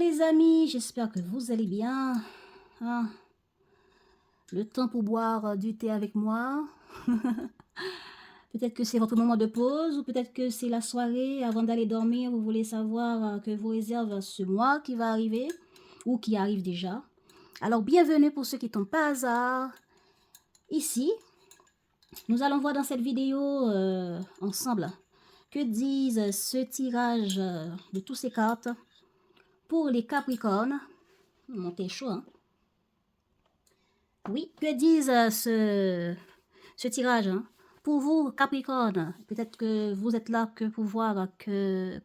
les amis, j'espère que vous allez bien. Hein? Le temps pour boire du thé avec moi. Peut-être que c'est votre moment de pause ou peut-être que c'est la soirée avant d'aller dormir. Vous voulez savoir que vous réserve ce mois qui va arriver ou qui arrive déjà. Alors bienvenue pour ceux qui tombent par hasard. Ici, nous allons voir dans cette vidéo ensemble que disent ce tirage de tous ces cartes pour les Capricornes. Montez chaud, hein? Oui, que disent ce tirage hein? Pour vous, Capricorne, peut-être que vous êtes là que pour voir qu'est-ce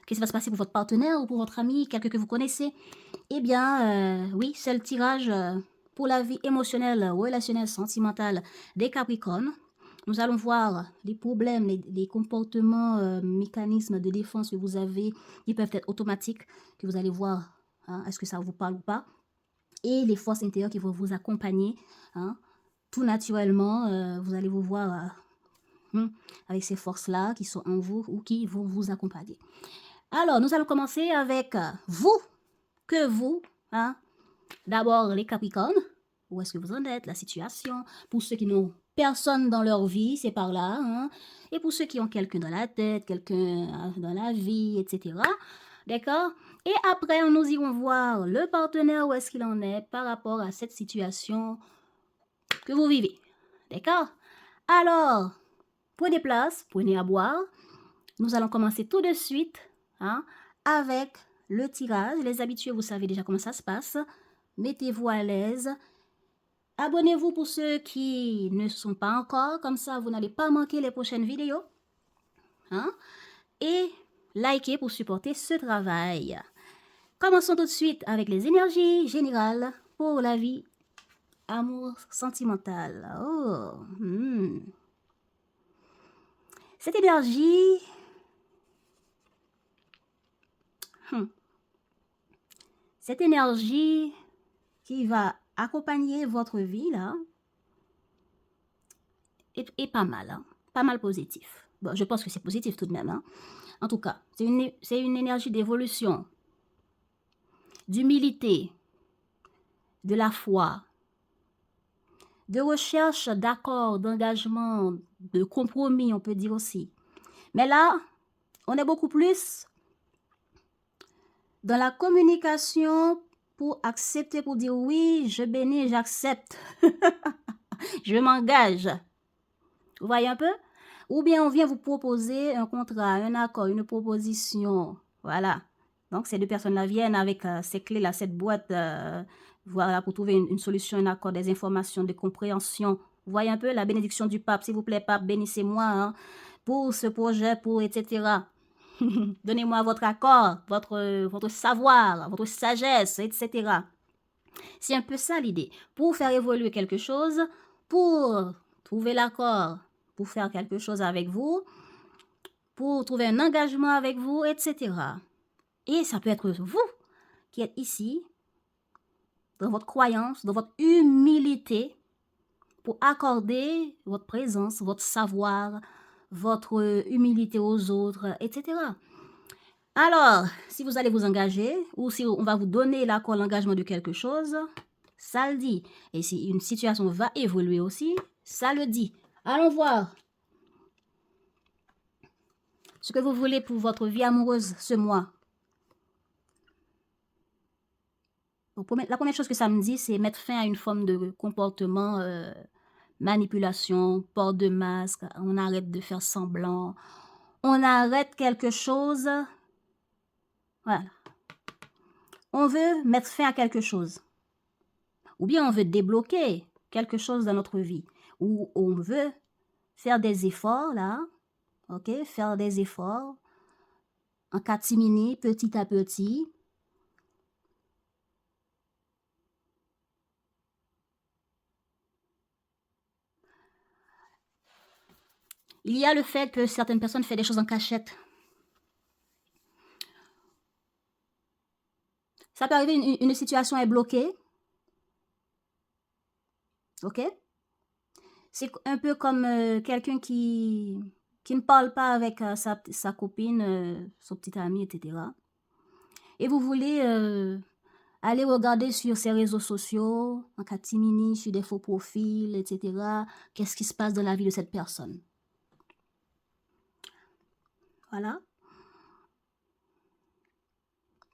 qui va se passer pour votre partenaire ou pour votre ami, quelqu'un que vous connaissez. Eh bien, oui, c'est le tirage pour la vie émotionnelle, relationnelle, sentimentale des Capricornes. Nous allons voir les problèmes, les comportements, mécanismes de défense que vous avez, qui peuvent être automatiques, que vous allez voir, hein, est-ce que ça vous parle ou pas. Et les forces intérieures qui vont vous accompagner, hein, tout naturellement, vous allez vous voir avec ces forces-là qui sont en vous ou qui vont vous accompagner. Alors, nous allons commencer avec vous, hein, d'abord les Capricornes, où est-ce que vous en êtes, la situation, pour ceux qui n'ont personne dans leur vie, c'est par là, hein, et pour ceux qui ont quelqu'un dans la tête, quelqu'un dans la vie, etc., d'accord? Et après, nous irons voir le partenaire, où est-ce qu'il en est par rapport à cette situation que vous vivez. D'accord? Alors, prenez place, prenez à boire. Nous allons commencer tout de suite hein, avec le tirage. Les habitués, vous savez déjà comment ça se passe. Mettez-vous à l'aise. Abonnez-vous pour ceux qui ne sont pas encore. Comme ça, vous n'allez pas manquer les prochaines vidéos. Hein? Et likez pour supporter ce travail. Commençons tout de suite avec les énergies générales pour la vie amour sentimental. Oh, cette énergie, qui va accompagner votre vie là, est pas mal, hein? Pas mal positif. Bon, je pense que c'est positif tout de même. Hein? En tout cas, c'est une énergie d'évolution, d'humilité, de la foi, de recherche d'accord, d'engagement, de compromis, on peut dire aussi. Mais là, on est beaucoup plus dans la communication pour accepter, pour dire oui, je bénis, j'accepte, je m'engage. Vous voyez un peu? Ou bien on vient vous proposer un contrat, un accord, une proposition. Voilà. Donc ces deux personnes-là viennent avec ces clés-là, cette boîte, voilà, pour trouver une solution, un accord, des informations, des compréhensions. Vous voyez un peu la bénédiction du pape. S'il vous plaît, pape, bénissez-moi hein, pour ce projet, pour etc. Donnez-moi votre accord, votre savoir, votre sagesse, etc. C'est un peu ça l'idée. Pour faire évoluer quelque chose, pour trouver l'accord, pour faire quelque chose avec vous, pour trouver un engagement avec vous, etc. Et ça peut être vous qui êtes ici, dans votre croyance, dans votre humilité, pour accorder votre présence, votre savoir, votre humilité aux autres, etc. Alors, si vous allez vous engager, ou si on va vous donner l'accord, l'engagement de quelque chose, ça le dit. Et si une situation va évoluer aussi, ça le dit. Allons voir ce que vous voulez pour votre vie amoureuse ce mois. Donc, la première chose que ça me dit, c'est mettre fin à une forme de comportement, manipulation, port de masque, on arrête de faire semblant, on arrête quelque chose. Voilà. On veut mettre fin à quelque chose. Ou bien on veut débloquer quelque chose dans notre vie. Ou on veut faire des efforts, là. OK? Faire des efforts en catimini, petit à petit. Il y a le fait que certaines personnes font des choses en cachette. Ça peut arriver, une situation est bloquée. OK? C'est un peu comme quelqu'un qui ne parle pas avec sa copine, son petit ami, etc. et vous voulez aller regarder sur ses réseaux sociaux, en catimini, sur des faux profils, etc. Qu'est-ce qui se passe dans la vie de cette personne. Voilà.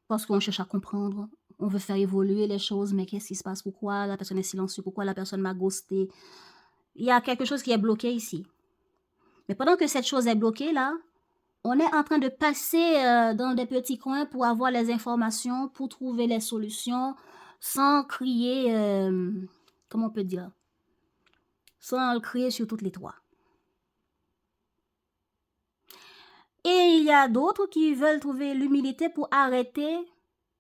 Parce qu'on cherche à comprendre, on veut faire évoluer les choses, mais qu'est-ce qui se passe? Pourquoi la personne est silencieuse? Pourquoi la personne m'a ghosté? Il y a quelque chose qui est bloqué ici. Mais pendant que cette chose est bloquée là, on est en train de passer dans des petits coins pour avoir les informations, pour trouver les solutions, sans crier, comment on peut dire, sans le crier sur toutes les toits. Et il y a d'autres qui veulent trouver l'humilité pour arrêter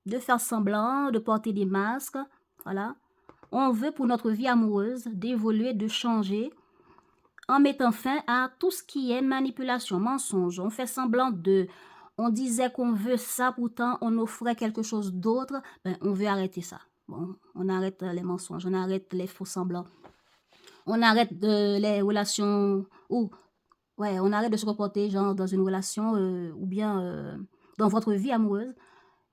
de faire semblant, de porter des masques. Voilà. On veut pour notre vie amoureuse d'évoluer, de changer, en mettant fin à tout ce qui est manipulation, mensonge. On fait semblant de... On disait qu'on veut ça, pourtant on offrait quelque chose d'autre. Ben, on veut arrêter ça. Bon, on arrête les mensonges, on arrête les faux semblants. On arrête les relations... Ouais, on arrête de se comporter genre dans une relation ou bien dans votre vie amoureuse.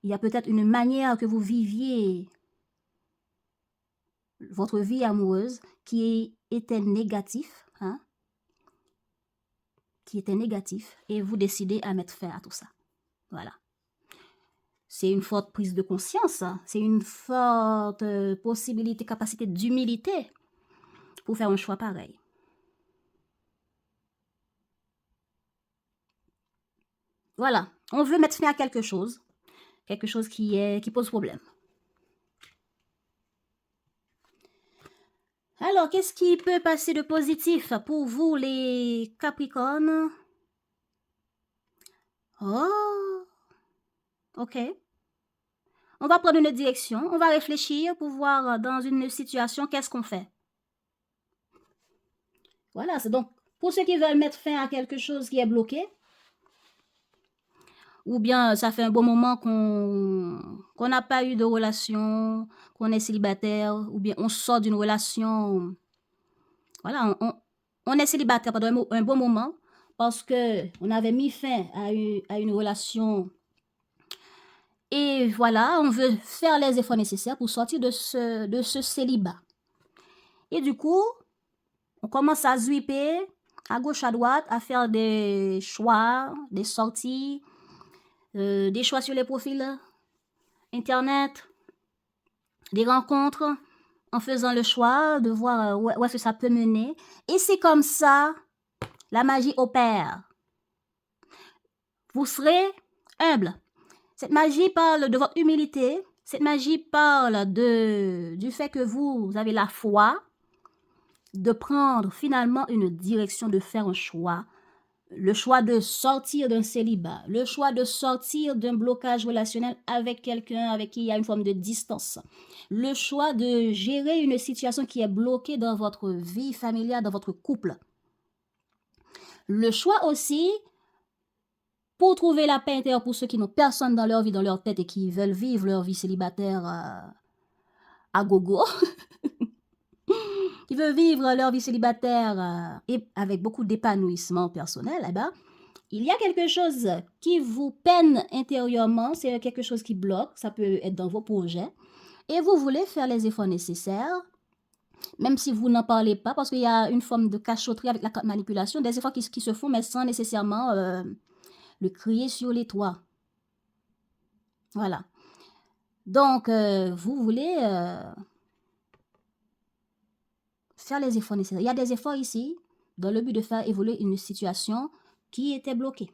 Il y a peut-être une manière que vous viviez votre vie amoureuse qui était négatif, hein, qui était négatif, et vous décidez à mettre fin à tout ça. Voilà. C'est une forte prise de conscience, hein. C'est une forte possibilité, capacité d'humilité pour faire un choix pareil. Voilà, on veut mettre fin à quelque chose qui pose problème. Alors, qu'est-ce qui peut passer de positif pour vous, les Capricornes? Oh, ok. On va prendre une direction, on va réfléchir pour voir dans une situation qu'est-ce qu'on fait. Voilà, c'est donc pour ceux qui veulent mettre fin à quelque chose qui est bloqué, ou bien ça fait un bon moment qu'on n'a pas eu de relation, qu'on est célibataire, ou bien on sort d'une relation. Voilà, on est célibataire pendant un bon moment parce qu'on avait mis fin à une relation. Et voilà, on veut faire les efforts nécessaires pour sortir de ce célibat. Et du coup, on commence à zwipper à gauche, à droite, à faire des choix, des sorties, des choix sur les profils Internet, des rencontres, en faisant le choix de voir où est-ce que ça peut mener. Et c'est comme ça, la magie opère. Vous serez humble. Cette magie parle de votre humilité. Cette magie parle du fait que vous avez la foi de prendre finalement une direction, de faire un choix. Le choix de sortir d'un célibat, le choix de sortir d'un blocage relationnel avec quelqu'un avec qui il y a une forme de distance, le choix de gérer une situation qui est bloquée dans votre vie familiale, dans votre couple. Le choix aussi pour trouver la paix intérieure pour ceux qui n'ont personne dans leur vie, dans leur tête et qui veulent vivre leur vie célibataire à gogo. Qui veulent vivre leur vie célibataire et avec beaucoup d'épanouissement personnel, eh ben, il y a quelque chose qui vous peine intérieurement, c'est quelque chose qui bloque, ça peut être dans vos projets, et vous voulez faire les efforts nécessaires, même si vous n'en parlez pas, parce qu'il y a une forme de cachotterie avec la manipulation, des efforts qui se font, mais sans nécessairement le crier sur les toits. Voilà. Donc, vous voulez faire les efforts nécessaires. Il y a des efforts ici, dans le but de faire évoluer une situation qui était bloquée,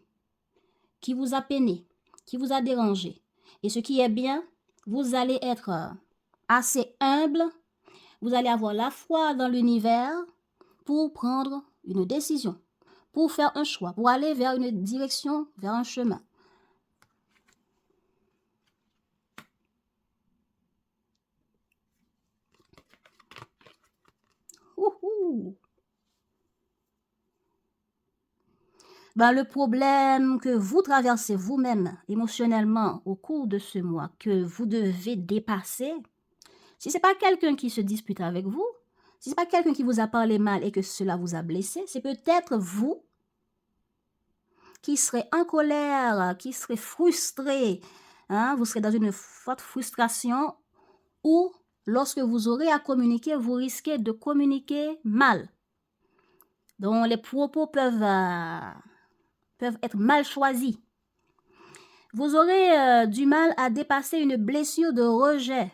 qui vous a peiné, qui vous a dérangé. Et ce qui est bien, vous allez être assez humble, vous allez avoir la foi dans l'univers pour prendre une décision, pour faire un choix, pour aller vers une direction, vers un chemin. Ouhou. Ben, le problème que vous traversez vous-même émotionnellement au cours de ce mois, que vous devez dépasser, si ce n'est pas quelqu'un qui se dispute avec vous, si ce n'est pas quelqu'un qui vous a parlé mal et que cela vous a blessé, c'est peut-être vous qui serez en colère, qui serez frustré Hein, vous serez dans une forte frustration ou lorsque vous aurez à communiquer, vous risquez de communiquer mal. Donc, les propos peuvent être mal choisis. Vous aurez du mal à dépasser une blessure de rejet.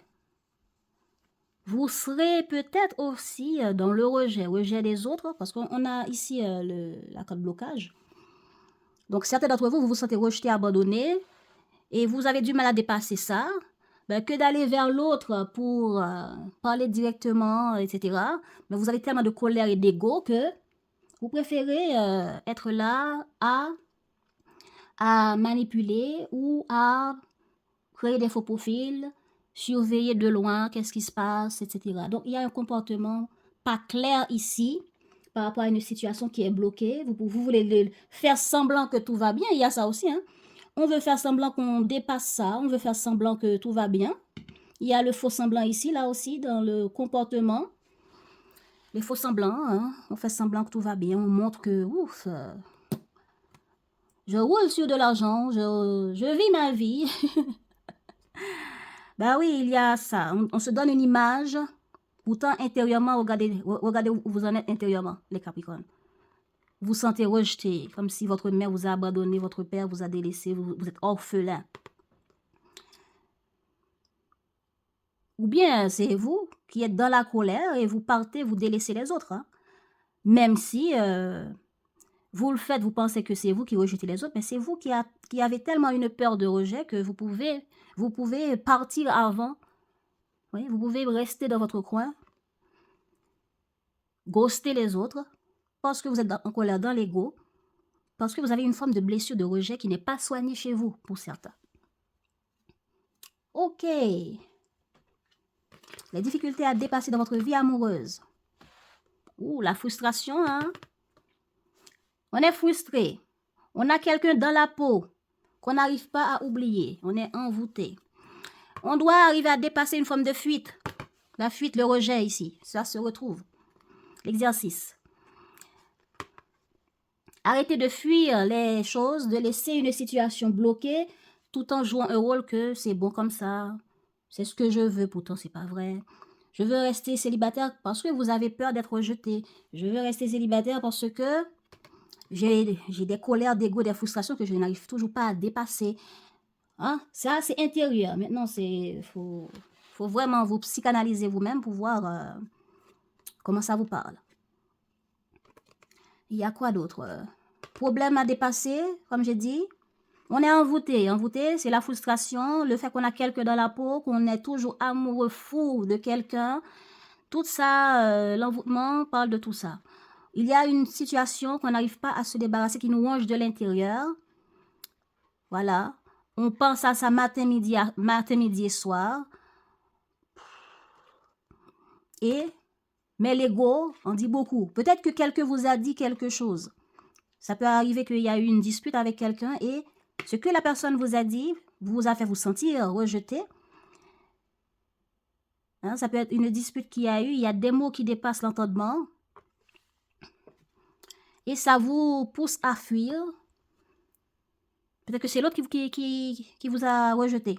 Vous serez peut-être aussi dans le rejet des autres, parce qu'on a ici la carte blocage. Donc, certains d'entre vous, vous vous sentez rejeté, abandonné, et vous avez du mal à dépasser ça, ben, que d'aller vers l'autre pour parler directement, etc. Mais vous avez tellement de colère et d'ego que vous préférez être là à manipuler ou à créer des faux profils, surveiller de loin qu'est-ce qui se passe, etc. Donc, il y a un comportement pas clair ici par rapport à une situation qui est bloquée. Vous voulez faire semblant que tout va bien. Il y a ça aussi. Hein? On veut faire semblant qu'on dépasse ça. On veut faire semblant que tout va bien. Il y a le faux semblant ici, là aussi, dans le comportement. Les faux semblants, hein? On fait semblant que tout va bien. On montre que, ouf, je roule sur de l'argent, je vis ma vie. Ben oui, il y a ça. On se donne une image. Pourtant, intérieurement, regardez où vous en êtes intérieurement, les Capricornes. Vous vous sentez rejeté, comme si votre mère vous a abandonné, votre père vous a délaissé, vous êtes orphelin. Ou bien, c'est vous qui êtes dans la colère et vous partez, vous délaissez les autres. Hein? Même si vous le faites, vous pensez que c'est vous qui rejetez les autres, mais c'est vous qui avez tellement une peur de rejet que vous pouvez partir avant. Oui, vous pouvez rester dans votre coin, ghoster les autres, parce que vous êtes en colère dans l'ego, parce que vous avez une forme de blessure de rejet qui n'est pas soignée chez vous, pour certains. Ok. Les difficultés à dépasser dans votre vie amoureuse. Ouh, la frustration, hein? On est frustré. On a quelqu'un dans la peau qu'on n'arrive pas à oublier. On est envoûté. On doit arriver à dépasser une forme de fuite. La fuite, le rejet ici, ça se retrouve. L'exercice. Arrêtez de fuir les choses, de laisser une situation bloquée tout en jouant un rôle que c'est bon comme ça. C'est ce que je veux, pourtant c'est pas vrai. Je veux rester célibataire parce que vous avez peur d'être rejeté. Je veux rester célibataire parce que j'ai des colères, d'ego, des frustrations que je n'arrive toujours pas à dépasser. Hein? Ça, c'est intérieur. Maintenant, faut vraiment vous psychanalyser vous-même pour voir comment ça vous parle. Il y a quoi d'autre? Problème à dépasser, comme j'ai dit. On est envoûté. Envoûté, c'est la frustration, le fait qu'on a quelqu'un dans la peau, qu'on est toujours amoureux fou de quelqu'un. Tout ça, l'envoûtement parle de tout ça. Il y a une situation qu'on n'arrive pas à se débarrasser, qui nous ronge de l'intérieur. Voilà. On pense à ça matin, midi et soir. Mais l'ego en dit beaucoup. Peut-être que quelqu'un vous a dit quelque chose. Ça peut arriver qu'il y a eu une dispute avec quelqu'un et ce que la personne vous a dit vous a fait vous sentir rejeté. Hein, ça peut être une dispute qu'il y a eu. Il y a des mots qui dépassent l'entendement. Et ça vous pousse à fuir. Peut-être que c'est l'autre qui vous a rejeté.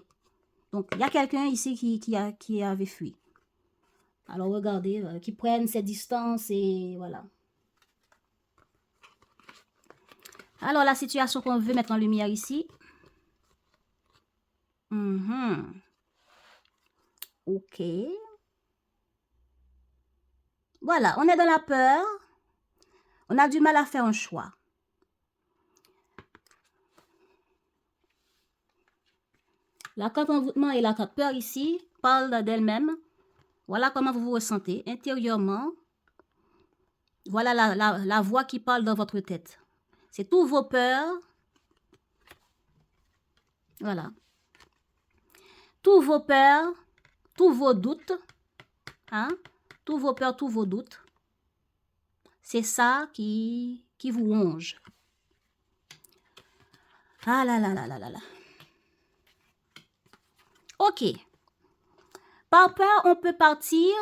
Donc, il y a quelqu'un ici qui avait fui. Alors, regardez, qui prennent cette distance et voilà. Alors, la situation qu'on veut mettre en lumière ici. Ok. Voilà, on est dans la peur. On a du mal à faire un choix. La carte envoûtement et la carte peur ici parlent d'elle-même. Voilà comment vous vous ressentez intérieurement. Voilà la voix qui parle dans votre tête. C'est tous vos peurs. Voilà. Tous vos peurs, tous vos doutes. Hein? Tous vos peurs, tous vos doutes. C'est ça qui vous ronge. Ah là là là là là là. Ok. Par peur, on peut partir,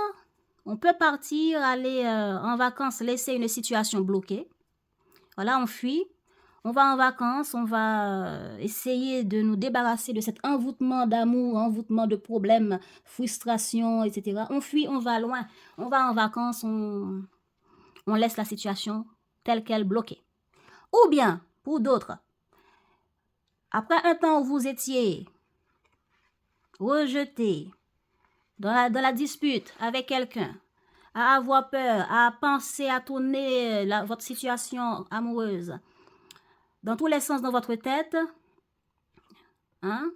aller en vacances, laisser une situation bloquée. Voilà, on fuit. On va en vacances, on va essayer de nous débarrasser de cet envoûtement d'amour, envoûtement de problèmes, frustration, etc. On fuit, on va loin. On va en vacances, on laisse la situation telle qu'elle bloquée. Ou bien, pour d'autres, après un temps où vous étiez rejeté dans la dispute avec quelqu'un, à avoir peur, à penser à tourner votre situation amoureuse dans tous les sens dans votre tête, hein,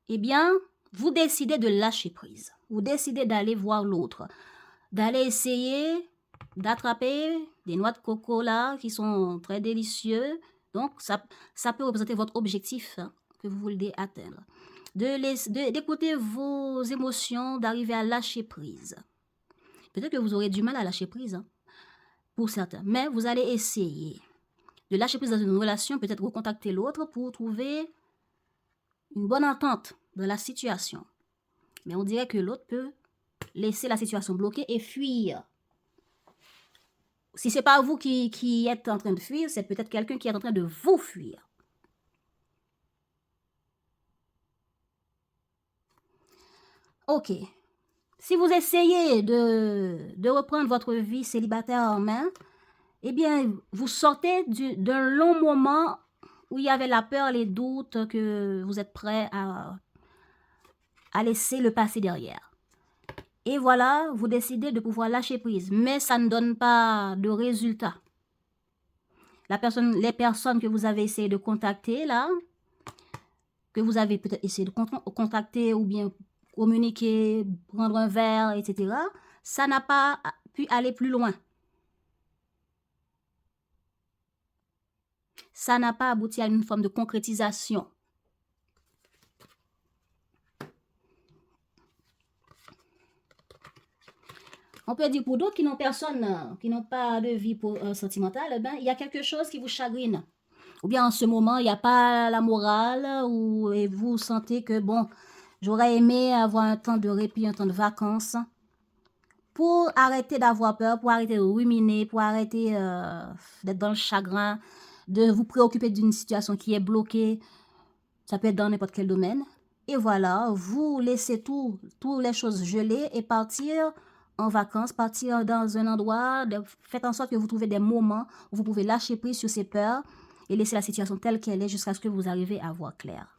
eh bien, vous décidez de lâcher prise. Vous décidez d'aller voir l'autre, d'aller essayer d'attraper des noix de coco là qui sont très délicieux. Donc, ça peut représenter votre objectif, hein, que vous voulez atteindre. D'écouter vos émotions, d'arriver à lâcher prise. Peut-être que vous aurez du mal à lâcher prise, hein, pour certains, mais vous allez essayer de lâcher prise dans une relation, peut-être recontacter l'autre pour trouver une bonne entente dans la situation. Mais on dirait que l'autre peut laisser la situation bloquée et fuir. Si ce n'est pas vous qui êtes en train de fuir, c'est peut-être quelqu'un qui est en train de vous fuir. Ok. Si vous essayez de reprendre votre vie célibataire en main, eh bien, vous sortez d'un long moment où il y avait la peur, les doutes, que vous êtes prêt à laisser le passé derrière. Et voilà, vous décidez de pouvoir lâcher prise, mais ça ne donne pas de résultat. Les personnes que vous avez essayé de contacter là, que vous avez peut-être essayé de contacter ou bien communiquer, prendre un verre, etc., ça n'a pas pu aller plus loin. Ça n'a pas abouti à une forme de concrétisation. On peut dire pour d'autres qui n'ont personne, qui n'ont pas de vie sentimentale, ben, il y a quelque chose qui vous chagrine. Ou bien en ce moment, il n'y a pas la morale, et vous sentez que, bon, j'aurais aimé avoir un temps de répit, un temps de vacances, pour arrêter d'avoir peur, pour arrêter de ruminer, pour arrêter d'être dans le chagrin, de vous préoccuper d'une situation qui est bloquée. Ça peut être dans n'importe quel domaine. Et voilà, vous laissez toutes les choses gelées et partir en vacances, partir dans un endroit, faites en sorte que vous trouvez des moments où vous pouvez lâcher prise sur ces peurs et laisser la situation telle qu'elle est jusqu'à ce que vous arrivez à voir clair.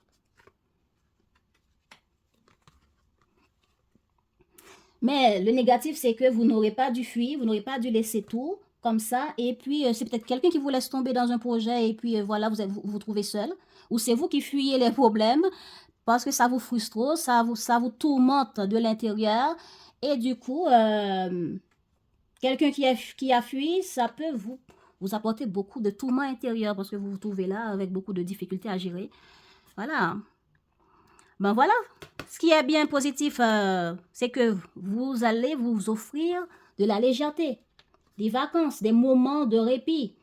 Mais le négatif, c'est que vous n'aurez pas dû fuir, vous n'aurez pas dû laisser tout comme ça. Et puis, c'est peut-être quelqu'un qui vous laisse tomber dans un projet et puis voilà, vous trouvez seul. Ou c'est vous qui fuyez les problèmes parce que ça vous frustre, ça vous tourmente de l'intérieur. Et du coup, quelqu'un qui a fui, ça peut vous apporter beaucoup de tourments intérieurs parce que vous vous trouvez là avec beaucoup de difficultés à gérer. Voilà. Ben voilà, ce qui est bien positif, c'est que vous allez vous offrir de la légèreté, des vacances, des moments de répit,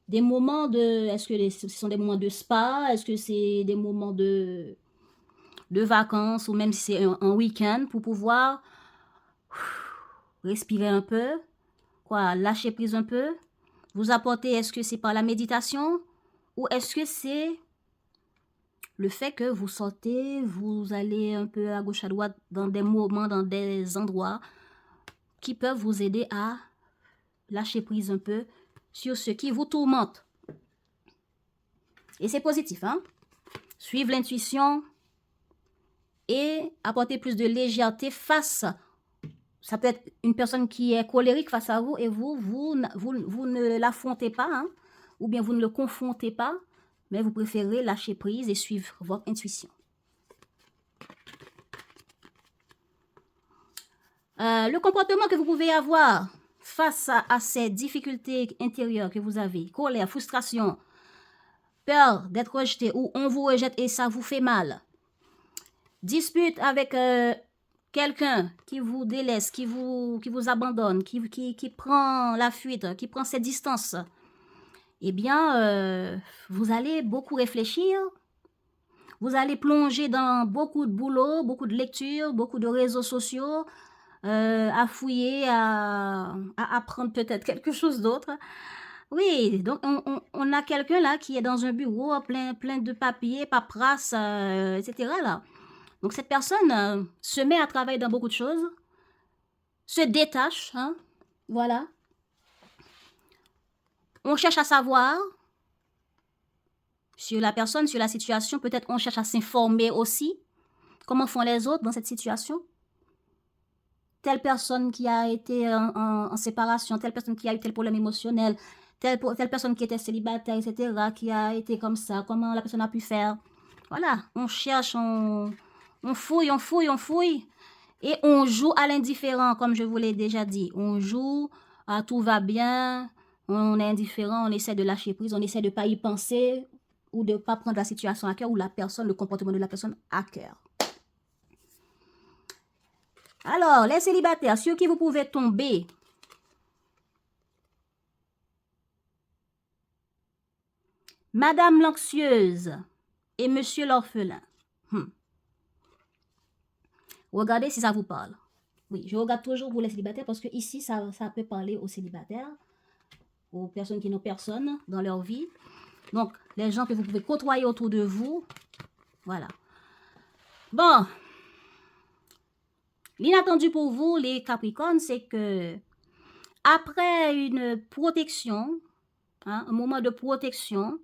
des moments de... Est-ce que ce sont des moments de spa? Est-ce que c'est des moments de vacances ou même si c'est un week-end pour pouvoir respirer un peu, lâcher prise un peu, vous apporter, est-ce que c'est par la méditation ou est-ce que c'est le fait que vous sortez, vous allez un peu à gauche à droite dans des moments, dans des endroits qui peuvent vous aider à lâcher prise un peu sur ce qui vous tourmente. Et c'est positif, hein? Suivre l'intuition et apporter plus de légèreté face. Ça peut être une personne qui est colérique face à vous et vous ne l'affrontez pas, hein? Ou bien vous ne le confrontez pas, mais vous préférez lâcher prise et suivre votre intuition. Le comportement que vous pouvez avoir face à ces difficultés intérieures que vous avez, colère, frustration, peur d'être rejeté ou on vous rejette et ça vous fait mal, dispute avec quelqu'un qui vous délaisse, qui vous abandonne, qui prend la fuite, qui prend ses distances, eh bien, vous allez beaucoup réfléchir, vous allez plonger dans beaucoup de boulot, beaucoup de lectures, beaucoup de réseaux sociaux, à fouiller, à apprendre peut-être quelque chose d'autre. Oui, donc on a quelqu'un là qui est dans un bureau plein de papiers, paperasse, etc. là. Donc cette personne se met à travailler dans beaucoup de choses, se détache, hein, voilà. On cherche à savoir sur la personne, sur la situation. Peut-être on cherche à s'informer aussi. Comment font les autres dans cette situation? Telle personne qui a été en séparation, telle personne qui a eu tel problème émotionnel, telle personne qui était célibataire, etc., qui a été comme ça, comment la personne a pu faire. Voilà, on cherche, on fouille, on fouille, on fouille. Et on joue à l'indifférent, comme je vous l'ai déjà dit. On joue à tout va bien, on est indifférent, on essaie de lâcher prise, on essaie de ne pas y penser ou de ne pas prendre la situation à cœur ou la personne, le comportement de la personne à cœur. Alors, les célibataires, sur qui vous pouvez tomber, Madame l'anxieuse et Monsieur l'orphelin. Regardez si ça vous parle. Oui, je regarde toujours pour les célibataires parce que ici, ça peut parler aux célibataires, aux personnes qui n'ont personne dans leur vie. Donc, les gens que vous pouvez côtoyer autour de vous. Voilà. Bon. L'inattendu pour vous, les Capricornes, c'est que après une protection, hein, un moment de protection,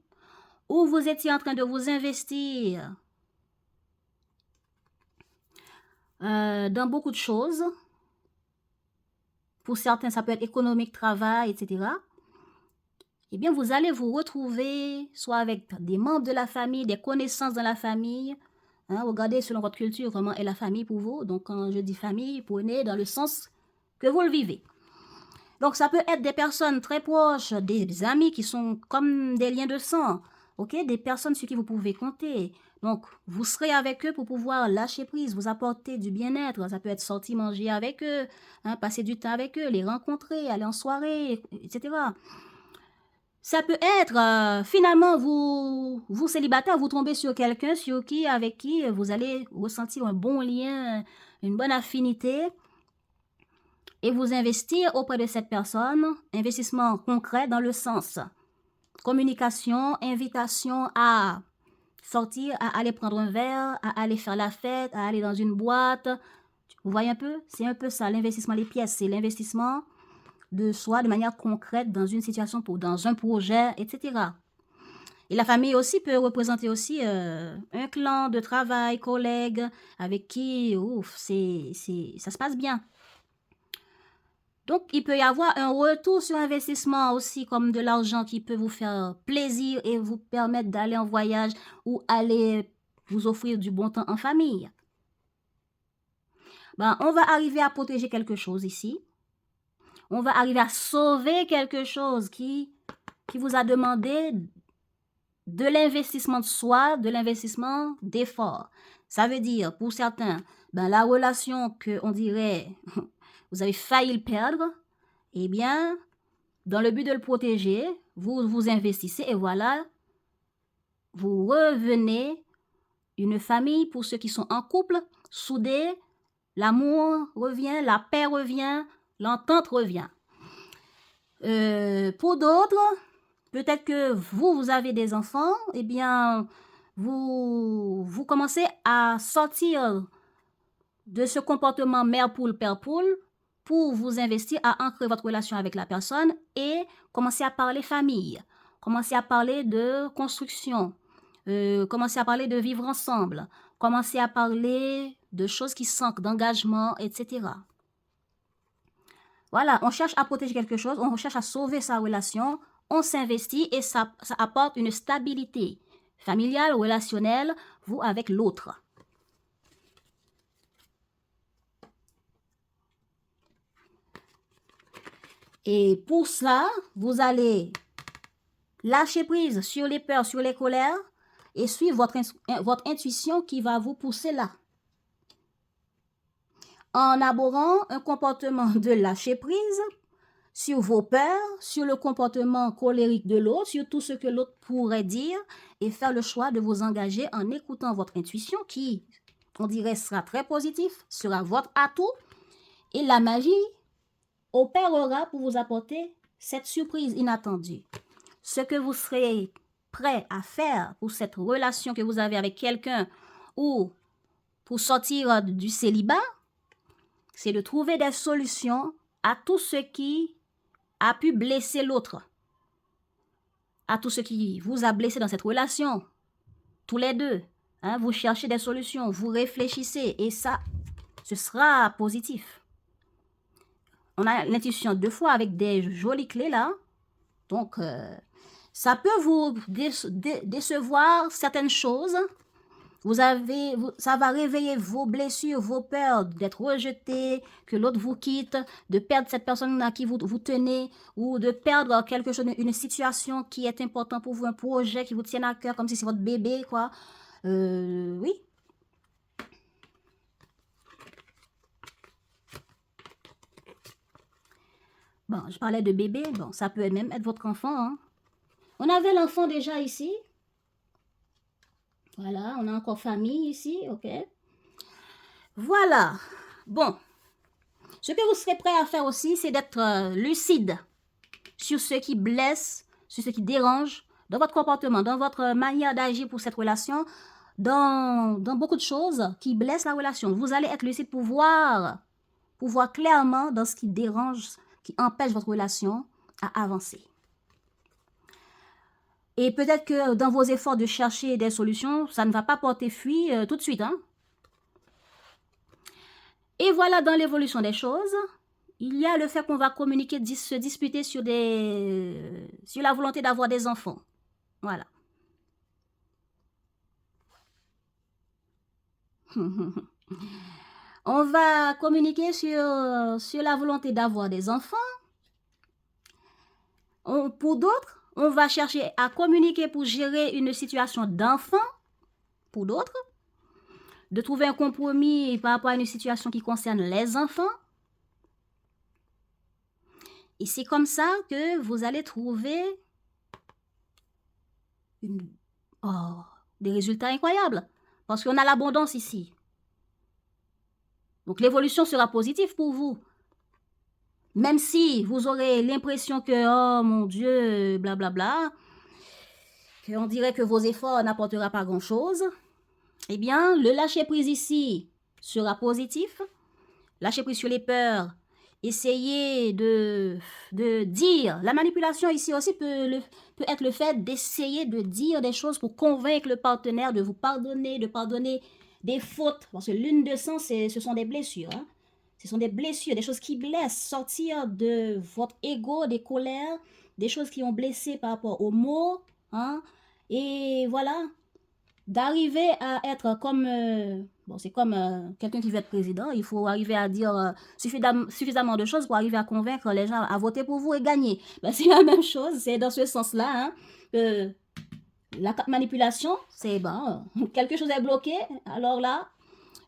où vous étiez en train de vous investir dans beaucoup de choses, pour certains, ça peut être économique, travail, etc., eh bien, vous allez vous retrouver soit avec des membres de la famille, des connaissances dans la famille. Hein, regardez selon votre culture comment est la famille pour vous. Donc, quand je dis famille, prenez dans le sens que vous le vivez. Donc, ça peut être des personnes très proches, des amis qui sont comme des liens de sang, ok, des personnes sur qui vous pouvez compter. Donc, vous serez avec eux pour pouvoir lâcher prise, vous apporter du bien-être. Ça peut être sortir manger avec eux, hein, passer du temps avec eux, les rencontrer, aller en soirée, etc. Ça peut être, finalement, vous célibataire, vous tombez sur quelqu'un avec qui vous allez ressentir un bon lien, une bonne affinité, et vous investir auprès de cette personne, investissement concret dans le sens communication, invitation à sortir, à aller prendre un verre, à aller faire la fête, à aller dans une boîte. Vous voyez un peu? C'est un peu ça, l'investissement, les pièces, c'est l'investissement de soi de manière concrète dans une situation, dans un projet, etc. Et la famille aussi peut représenter aussi un clan de travail, collègues, avec qui ça se passe bien. Donc, il peut y avoir un retour sur investissement aussi, comme de l'argent qui peut vous faire plaisir et vous permettre d'aller en voyage ou aller vous offrir du bon temps en famille. Ben, on va arriver à protéger quelque chose ici. On va arriver à sauver quelque chose qui vous a demandé de l'investissement de soi, de l'investissement d'effort. Ça veut dire, pour certains, ben, la relation que on dirait, vous avez failli le perdre, eh bien, dans le but de le protéger, vous vous investissez et voilà, vous revenez une famille pour ceux qui sont en couple, soudés, l'amour revient, la paix revient, l'entente revient. Pour d'autres, peut-être que vous avez des enfants, eh bien, vous commencez à sortir de ce comportement mère-poule, père-poule pour vous investir à ancrer votre relation avec la personne et commencer à parler famille, commencer à parler de construction, commencer à parler de vivre ensemble, commencer à parler de choses qui sentent, d'engagement, etc. Voilà, on cherche à protéger quelque chose, on cherche à sauver sa relation, on s'investit et ça apporte une stabilité familiale, relationnelle, vous avec l'autre. Et pour ça, vous allez lâcher prise sur les peurs, sur les colères et suivre votre intuition qui va vous pousser là. En abordant un comportement de lâcher prise sur vos peurs, sur le comportement colérique de l'autre, sur tout ce que l'autre pourrait dire et faire le choix de vous engager en écoutant votre intuition qui, on dirait, sera très positif, sera votre atout et la magie opérera pour vous apporter cette surprise inattendue, ce que vous serez prêt à faire pour cette relation que vous avez avec quelqu'un ou pour sortir du célibat, c'est de trouver des solutions à tout ce qui a pu blesser l'autre, à tout ce qui vous a blessé dans cette relation, tous les deux. Hein, vous cherchez des solutions, vous réfléchissez et ça, ce sera positif. On a l'intuition 2 fois avec des jolies clés là. Donc, ça peut vous décevoir certaines choses. Ça va réveiller vos blessures, vos peurs d'être rejeté, que l'autre vous quitte, de perdre cette personne à qui vous tenez, ou de perdre quelque chose, une situation qui est importante pour vous, un projet qui vous tient à cœur, comme si c'est votre bébé, quoi. Oui. Bon, je parlais de bébé, bon, ça peut même être votre enfant, hein. On avait l'enfant déjà ici. Voilà, on a encore famille ici, ok. Voilà. Bon. Ce que vous serez prêt à faire aussi, c'est d'être lucide sur ce qui blesse, sur ce qui dérange dans votre comportement, dans votre manière d'agir pour cette relation, dans beaucoup de choses qui blessent la relation. Vous allez être lucide pour voir clairement dans ce qui dérange, qui empêche votre relation à avancer. Et peut-être que dans vos efforts de chercher des solutions, ça ne va pas porter fruit tout de suite. Hein? Et voilà, dans l'évolution des choses, il y a le fait qu'on va communiquer, se disputer sur la volonté d'avoir des enfants. Voilà. On va communiquer sur la volonté d'avoir des enfants. Pour d'autres, on va chercher à communiquer pour gérer une situation d'enfant. Pour d'autres, de trouver un compromis par rapport à une situation qui concerne les enfants. Et c'est comme ça que vous allez trouver des résultats incroyables. Parce qu'on a l'abondance ici. Donc l'évolution sera positive pour vous. Même si vous aurez l'impression que, oh mon Dieu, blablabla, qu'on dirait que vos efforts n'apporteront pas grand-chose, eh bien, le lâcher-prise ici sera positif. Lâcher-prise sur les peurs. Essayez de dire. La manipulation ici aussi peut être le fait d'essayer de dire des choses pour convaincre le partenaire de vous pardonner, de pardonner des fautes. Parce que l'une de sang, ce sont des blessures. Hein. Ce sont des blessures, des choses qui blessent. Sortir de votre ego, des colères, des choses qui ont blessé par rapport aux mots. Hein. Et voilà, d'arriver à être comme... c'est comme quelqu'un qui veut être président. Il faut arriver à dire suffisamment de choses pour arriver à convaincre les gens à voter pour vous et gagner. Ben, c'est la même chose, c'est dans ce sens-là. Hein, la manipulation, c'est quelque chose est bloqué. Alors là,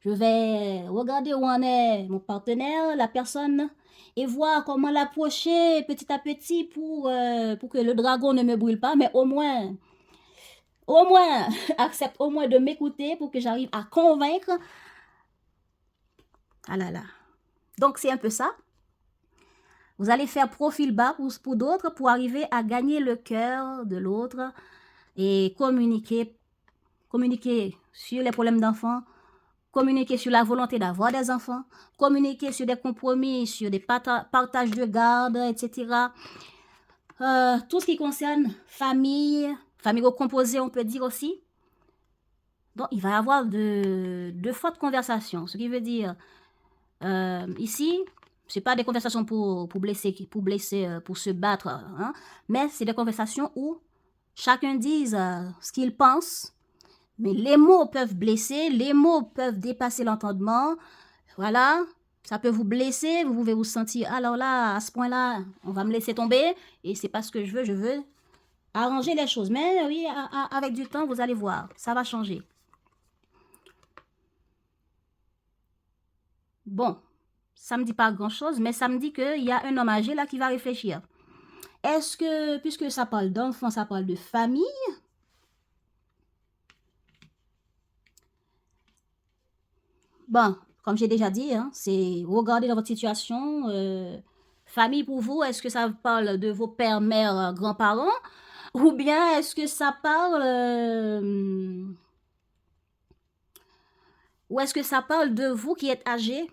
je vais regarder où en est mon partenaire, la personne, et voir comment l'approcher petit à petit pour que le dragon ne me brûle pas, mais au moins, accepte au moins de m'écouter pour que j'arrive à convaincre. Ah là là. Donc, c'est un peu ça. Vous allez faire profil bas pour d'autres pour arriver à gagner le cœur de l'autre et communiquer sur les problèmes d'enfants, communiquer sur la volonté d'avoir des enfants, communiquer sur des compromis, sur des partages de garde, etc. Tout ce qui concerne famille recomposée, on peut dire aussi. Donc, il va y avoir de fortes conversations. Ce qui veut dire, ici, ce n'est pas des conversations pour blesser, pour se battre, hein, mais c'est des conversations où chacun dise ce qu'il pense, mais les mots peuvent blesser, les mots peuvent dépasser l'entendement. Voilà, ça peut vous blesser, vous pouvez vous sentir, alors là, à ce point-là, on va me laisser tomber, et c'est pas ce que je veux arranger les choses. Mais oui, avec du temps, vous allez voir, ça va changer. Bon, ça me dit pas grand-chose, mais ça me dit qu'il y a un homme âgé là qui va réfléchir. Est-ce que, puisque ça parle d'enfants, ça parle de famille, bon, comme j'ai déjà dit, hein, c'est regarder dans votre situation Famille pour vous, est-ce que ça parle de vos pères, mères, grands-parents? Ou bien est-ce que ça parle... ou est-ce que ça parle de vous qui êtes âgés?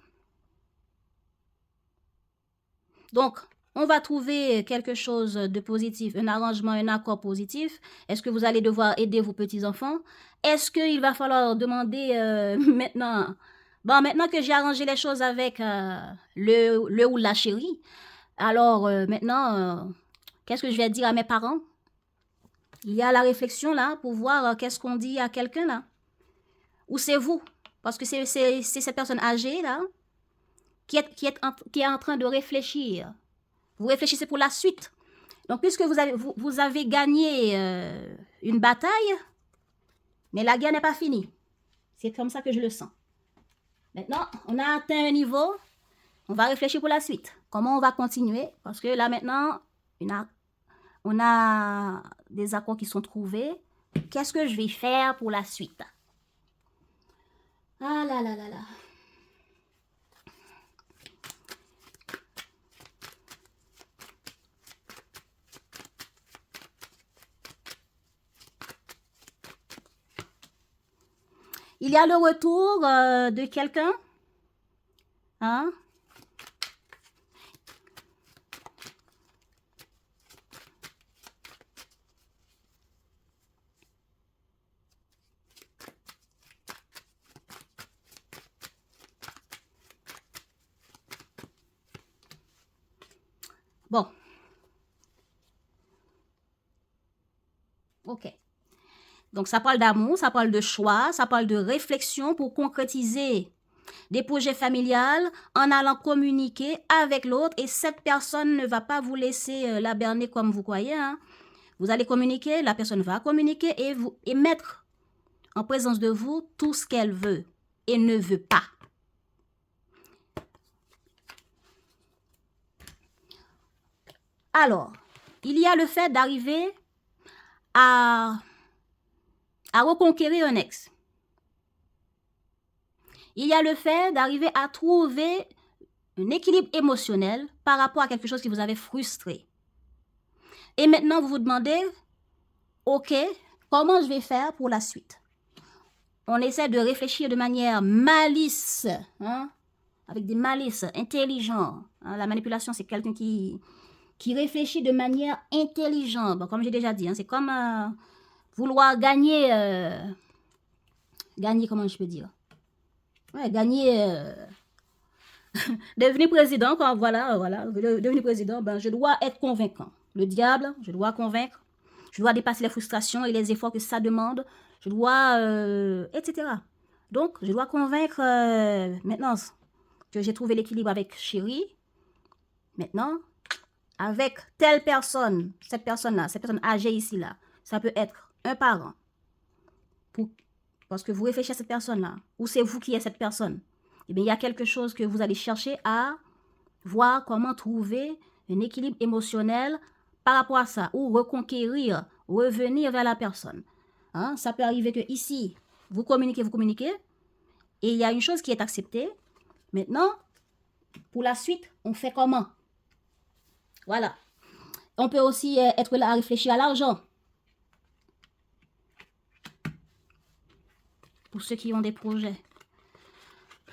Donc, on va trouver quelque chose de positif, un arrangement, un accord positif. Est-ce que vous allez devoir aider vos petits-enfants? Est-ce qu'il va falloir demander maintenant... Bon, maintenant que j'ai arrangé les choses avec le ou la chérie, alors maintenant, qu'est-ce que je vais dire à mes parents? Il y a la réflexion là pour voir qu'est-ce qu'on dit à quelqu'un là. Ou c'est vous, parce que c'est cette personne âgée là qui est en train de réfléchir. Vous réfléchissez pour la suite. Donc, puisque vous avez gagné une bataille, mais la guerre n'est pas finie. C'est comme ça que je le sens. Maintenant, on a atteint un niveau, on va réfléchir pour la suite. Comment on va continuer? Parce que là, maintenant, on a des accords qui sont trouvés. Qu'est-ce que je vais faire pour la suite? Ah là là là là. Il y a le retour de quelqu'un. Hein? Bon. Ok. Donc, ça parle d'amour, ça parle de choix, ça parle de réflexion pour concrétiser des projets familiales en allant communiquer avec l'autre. Et cette personne ne va pas vous laisser la berner comme vous croyez. Hein. Vous allez communiquer, la personne va communiquer et mettre en présence de vous tout ce qu'elle veut et ne veut pas. Alors, il y a le fait d'arriver à reconquérir un ex. Il y a le fait d'arriver à trouver un équilibre émotionnel par rapport à quelque chose qui vous avait frustré. Et maintenant, vous vous demandez, ok, comment je vais faire pour la suite? On essaie de réfléchir de manière malice, hein, avec des malices intelligents. Hein. La manipulation, c'est quelqu'un qui réfléchit de manière intelligente. Bon, comme j'ai déjà dit, hein, c'est comme vouloir gagner, comment je peux dire? Ouais, gagner, devenir président, quand, voilà, devenir président, ben, je dois être convaincant. Le diable, je dois convaincre, je dois dépasser les frustrations et les efforts que ça demande, je dois, etc. Donc, je dois convaincre, maintenant que j'ai trouvé l'équilibre avec chérie, maintenant, avec telle personne, cette personne-là, cette personne âgée ici, là, ça peut être un parent, parce que vous réfléchissez à cette personne-là, ou c'est vous qui êtes cette personne. Eh bien, il y a quelque chose que vous allez chercher à voir comment trouver un équilibre émotionnel par rapport à ça, ou reconquérir, revenir vers la personne. Hein? Ça peut arriver que ici, vous communiquez, et il y a une chose qui est acceptée. Maintenant, pour la suite, on fait comment? Voilà. On peut aussi être là à réfléchir à l'argent. Pour ceux qui ont des projets.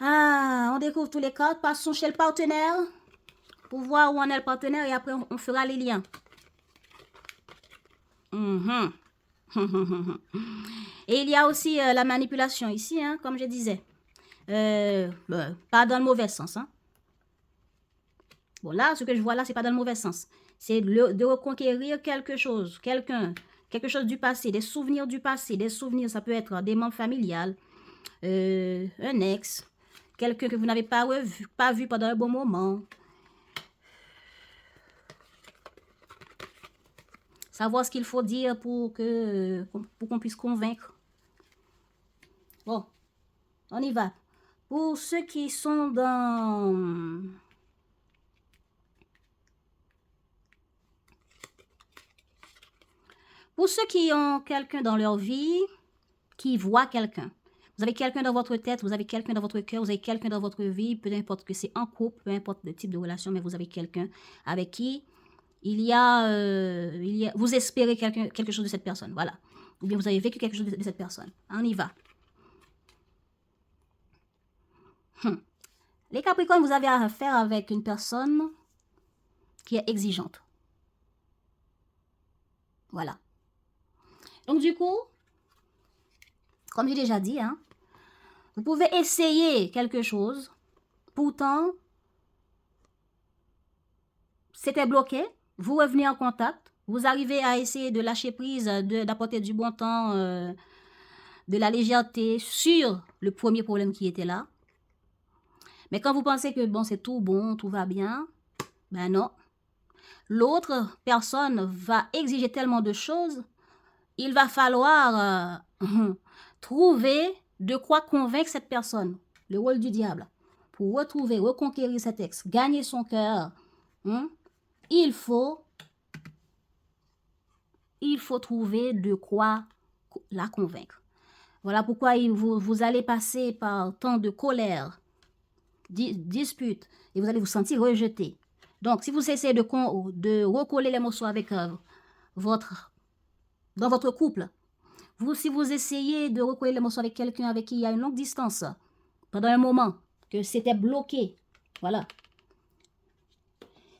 Ah, on découvre tous les cartes. Passons chez le partenaire pour voir où en est le partenaire et après on fera les liens. Et il y a aussi la manipulation ici, hein, comme je disais. Pas dans le mauvais sens. Hein. Bon, là, ce que je vois là, c'est pas dans le mauvais sens. C'est de reconquérir quelque chose, quelqu'un, quelque chose du passé, des souvenirs du passé. Des souvenirs, ça peut être des membres familiales, un ex, quelqu'un que vous n'avez pas vu pendant un bon moment. Savoir ce qu'il faut dire pour qu'on puisse convaincre. Bon, on y va. Pour ceux qui sont dans... Pour ceux qui ont quelqu'un dans leur vie, qui voient quelqu'un. Vous avez quelqu'un dans votre tête, vous avez quelqu'un dans votre cœur, vous avez quelqu'un dans votre vie, peu importe que c'est en couple, peu importe le type de relation, mais vous avez quelqu'un avec qui vous espérez quelque chose de cette personne, voilà. Ou bien vous avez vécu quelque chose de cette personne. On y va. Les Capricornes, vous avez affaire avec une personne qui est exigeante. Voilà. Donc du coup, comme j'ai déjà dit, hein, vous pouvez essayer quelque chose, pourtant, c'était bloqué, vous revenez en contact, vous arrivez à essayer de lâcher prise, d'apporter du bon temps, de la légèreté sur le premier problème qui était là. Mais quand vous pensez que bon, c'est tout bon, tout va bien, ben non. L'autre personne va exiger tellement de choses, il va falloir trouver de quoi convaincre cette personne, le rôle du diable, pour retrouver, reconquérir cet ex, gagner son cœur. Il faut trouver de quoi la convaincre. Voilà pourquoi vous allez passer par tant de colère, dispute, et vous allez vous sentir rejeté. Donc, si vous essayez de recoller les morceaux avec dans votre couple, si vous essayez de recoller les morceaux avec quelqu'un avec qui il y a une longue distance, pendant un moment, que c'était bloqué, voilà.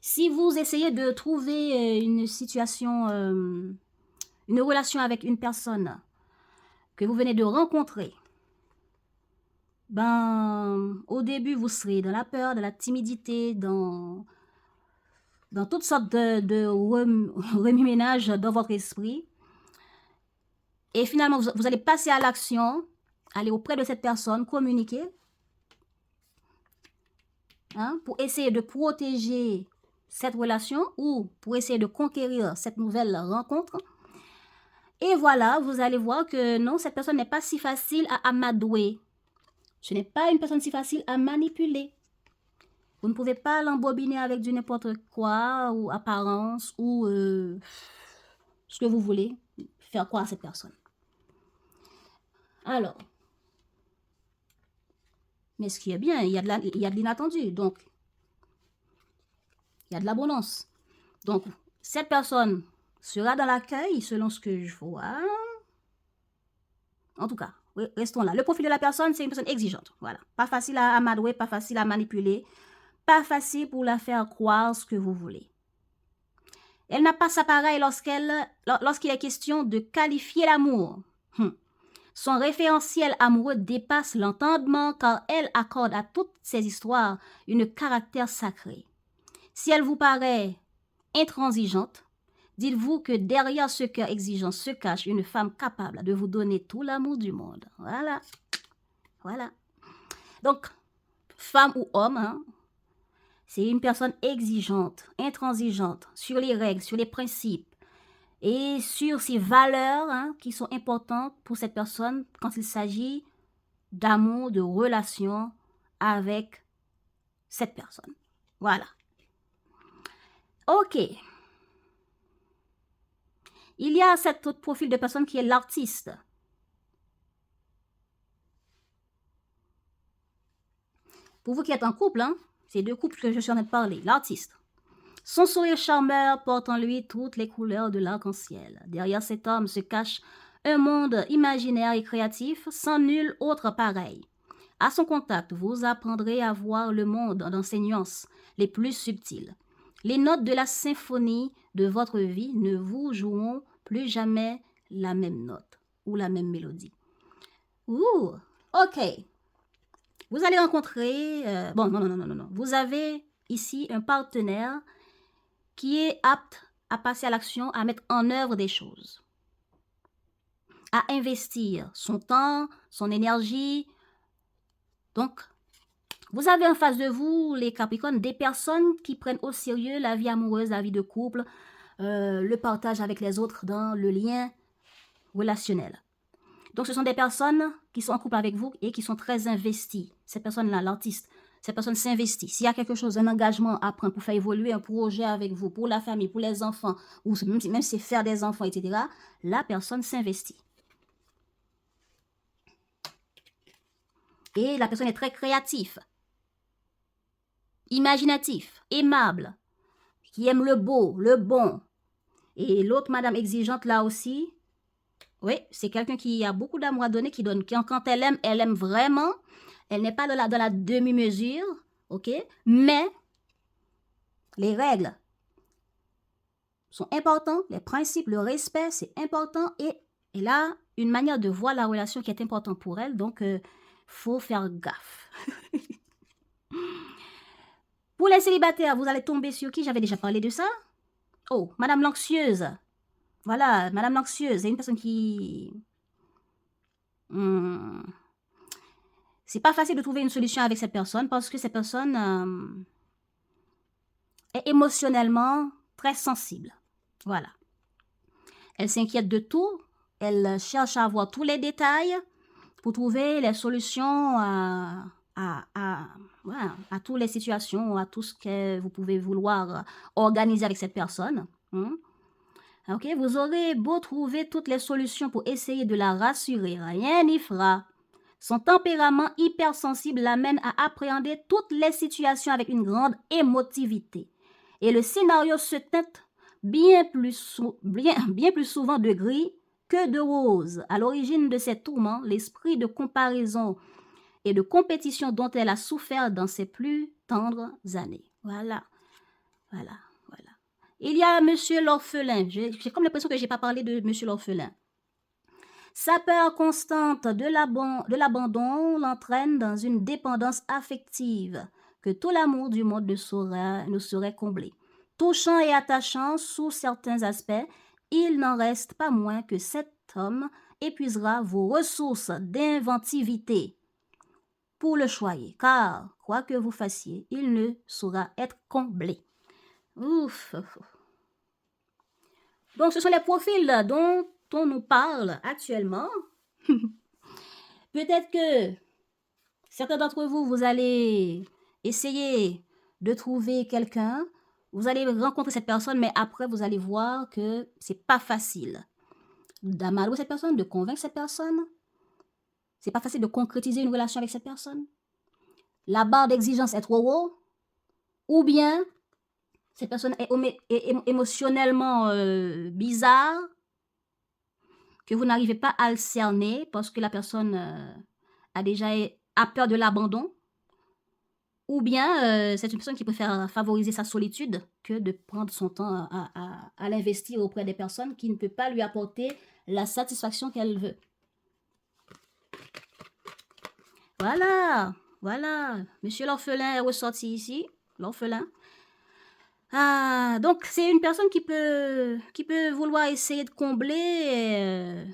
Si vous essayez de trouver une situation, une relation avec une personne que vous venez de rencontrer, ben, au début, vous serez dans la peur, dans la timidité, dans toutes sortes de remue-ménage dans votre esprit. Et finalement, vous allez passer à l'action, aller auprès de cette personne, communiquer, hein, pour essayer de protéger cette relation ou pour essayer de conquérir cette nouvelle rencontre. Et voilà, vous allez voir que non, cette personne n'est pas si facile à amadouer. Ce n'est pas une personne si facile à manipuler. Vous ne pouvez pas l'embobiner avec du n'importe quoi ou apparence ou ce que vous voulez faire croire à cette personne. Alors, mais ce qui est bien, il y a de l'inattendu, donc il y a de l'abondance. Donc, cette personne sera dans l'accueil selon ce que je vois. En tout cas, restons là. Le profil de la personne, c'est une personne exigeante. Voilà. Pas facile à amadouer, pas facile à manipuler, pas facile pour la faire croire ce que vous voulez. Elle n'a pas sa pareille lorsqu'il est question de qualifier l'amour. Son référentiel amoureux dépasse l'entendement car elle accorde à toutes ces histoires une caractère sacré. Si elle vous paraît intransigeante, dites-vous que derrière ce cœur exigeant se cache une femme capable de vous donner tout l'amour du monde. Voilà. Voilà. Donc, femme ou homme, hein, c'est une personne exigeante, intransigeante sur les règles, sur les principes et sur ces valeurs, hein, qui sont importantes pour cette personne quand il s'agit d'amour, de relation avec cette personne. Voilà. Ok. Il y a cet autre profil de personne qui est l'artiste. Pour vous qui êtes en couple, hein, c'est deux couples que je suis en train de parler. L'artiste. Son sourire charmeur porte en lui toutes les couleurs de l'arc-en-ciel. Derrière cet homme se cache un monde imaginaire et créatif sans nul autre pareil. À son contact, vous apprendrez à voir le monde dans ses nuances les plus subtiles. Les notes de la symphonie de votre vie ne vous joueront plus jamais la même note ou la même mélodie. Ouh, ok. Vous allez rencontrer... non. Vous avez ici un partenaire qui est apte à passer à l'action, à mettre en œuvre des choses, à investir son temps, son énergie. Donc, vous avez en face de vous, les Capricornes, des personnes qui prennent au sérieux la vie amoureuse, la vie de couple, le partage avec les autres dans le lien relationnel. Donc, ce sont des personnes qui sont en couple avec vous et qui sont très investies. Cette personne-là, l'artiste, cette personne s'investit. S'il y a quelque chose, un engagement à prendre pour faire évoluer un projet avec vous, pour la famille, pour les enfants, ou même si c'est faire des enfants, etc., la personne s'investit. Et la personne est très créative, imaginatif, aimable, qui aime le beau, le bon. Et l'autre madame exigeante là aussi, oui, c'est quelqu'un qui a beaucoup d'amour à donner, qui donne, quand elle aime vraiment. Elle n'est pas dans la demi-mesure, ok? Mais les règles sont importantes, les principes, le respect, c'est important. Et elle a une manière de voir la relation qui est importante pour elle, donc faut faire gaffe. Pour les célibataires, vous allez tomber sur qui? J'avais déjà parlé de ça. Oh, madame l'anxieuse. Voilà, madame l'anxieuse, c'est une personne qui... c'est pas facile de trouver une solution avec cette personne parce que cette personne est émotionnellement très sensible. Voilà. Elle s'inquiète de tout. Elle cherche à avoir tous les détails pour trouver les solutions à toutes les situations, à tout ce que vous pouvez vouloir organiser avec cette personne. Ok, vous aurez beau trouver toutes les solutions pour essayer de la rassurer, rien n'y fera. Son tempérament hypersensible l'amène à appréhender toutes les situations avec une grande émotivité. Et le scénario se teinte bien plus souvent de gris que de rose. À l'origine de ces tourments, l'esprit de comparaison et de compétition dont elle a souffert dans ses plus tendres années. Voilà. Il y a Monsieur l'orphelin. J'ai comme l'impression que je n'ai pas parlé de Monsieur l'orphelin. Sa peur constante de l'entraîne dans une dépendance affective que tout l'amour du monde ne saurait combler. Touchant et attachant sous certains aspects, il n'en reste pas moins que cet homme épuisera vos ressources d'inventivité pour le choyer, car, quoi que vous fassiez, il ne saura être comblé. Ouf. Donc, ce sont les profils dont on nous parle actuellement. Peut-être que certains d'entre vous, vous allez essayer de trouver quelqu'un, vous allez rencontrer cette personne, mais après, vous allez voir que c'est pas facile d'amadouer cette personne, de convaincre cette personne. C'est pas facile de concrétiser une relation avec cette personne. La barre d'exigence est trop haut, ou bien cette personne est émotionnellement bizarre, que vous n'arrivez pas à le cerner parce que la personne a peur de l'abandon, ou bien c'est une personne qui préfère favoriser sa solitude que de prendre son temps à l'investir auprès des personnes qui ne peuvent pas lui apporter la satisfaction qu'elle veut. Voilà. Monsieur l'orphelin est ressorti ici, l'orphelin. Donc c'est une personne qui peut vouloir essayer de combler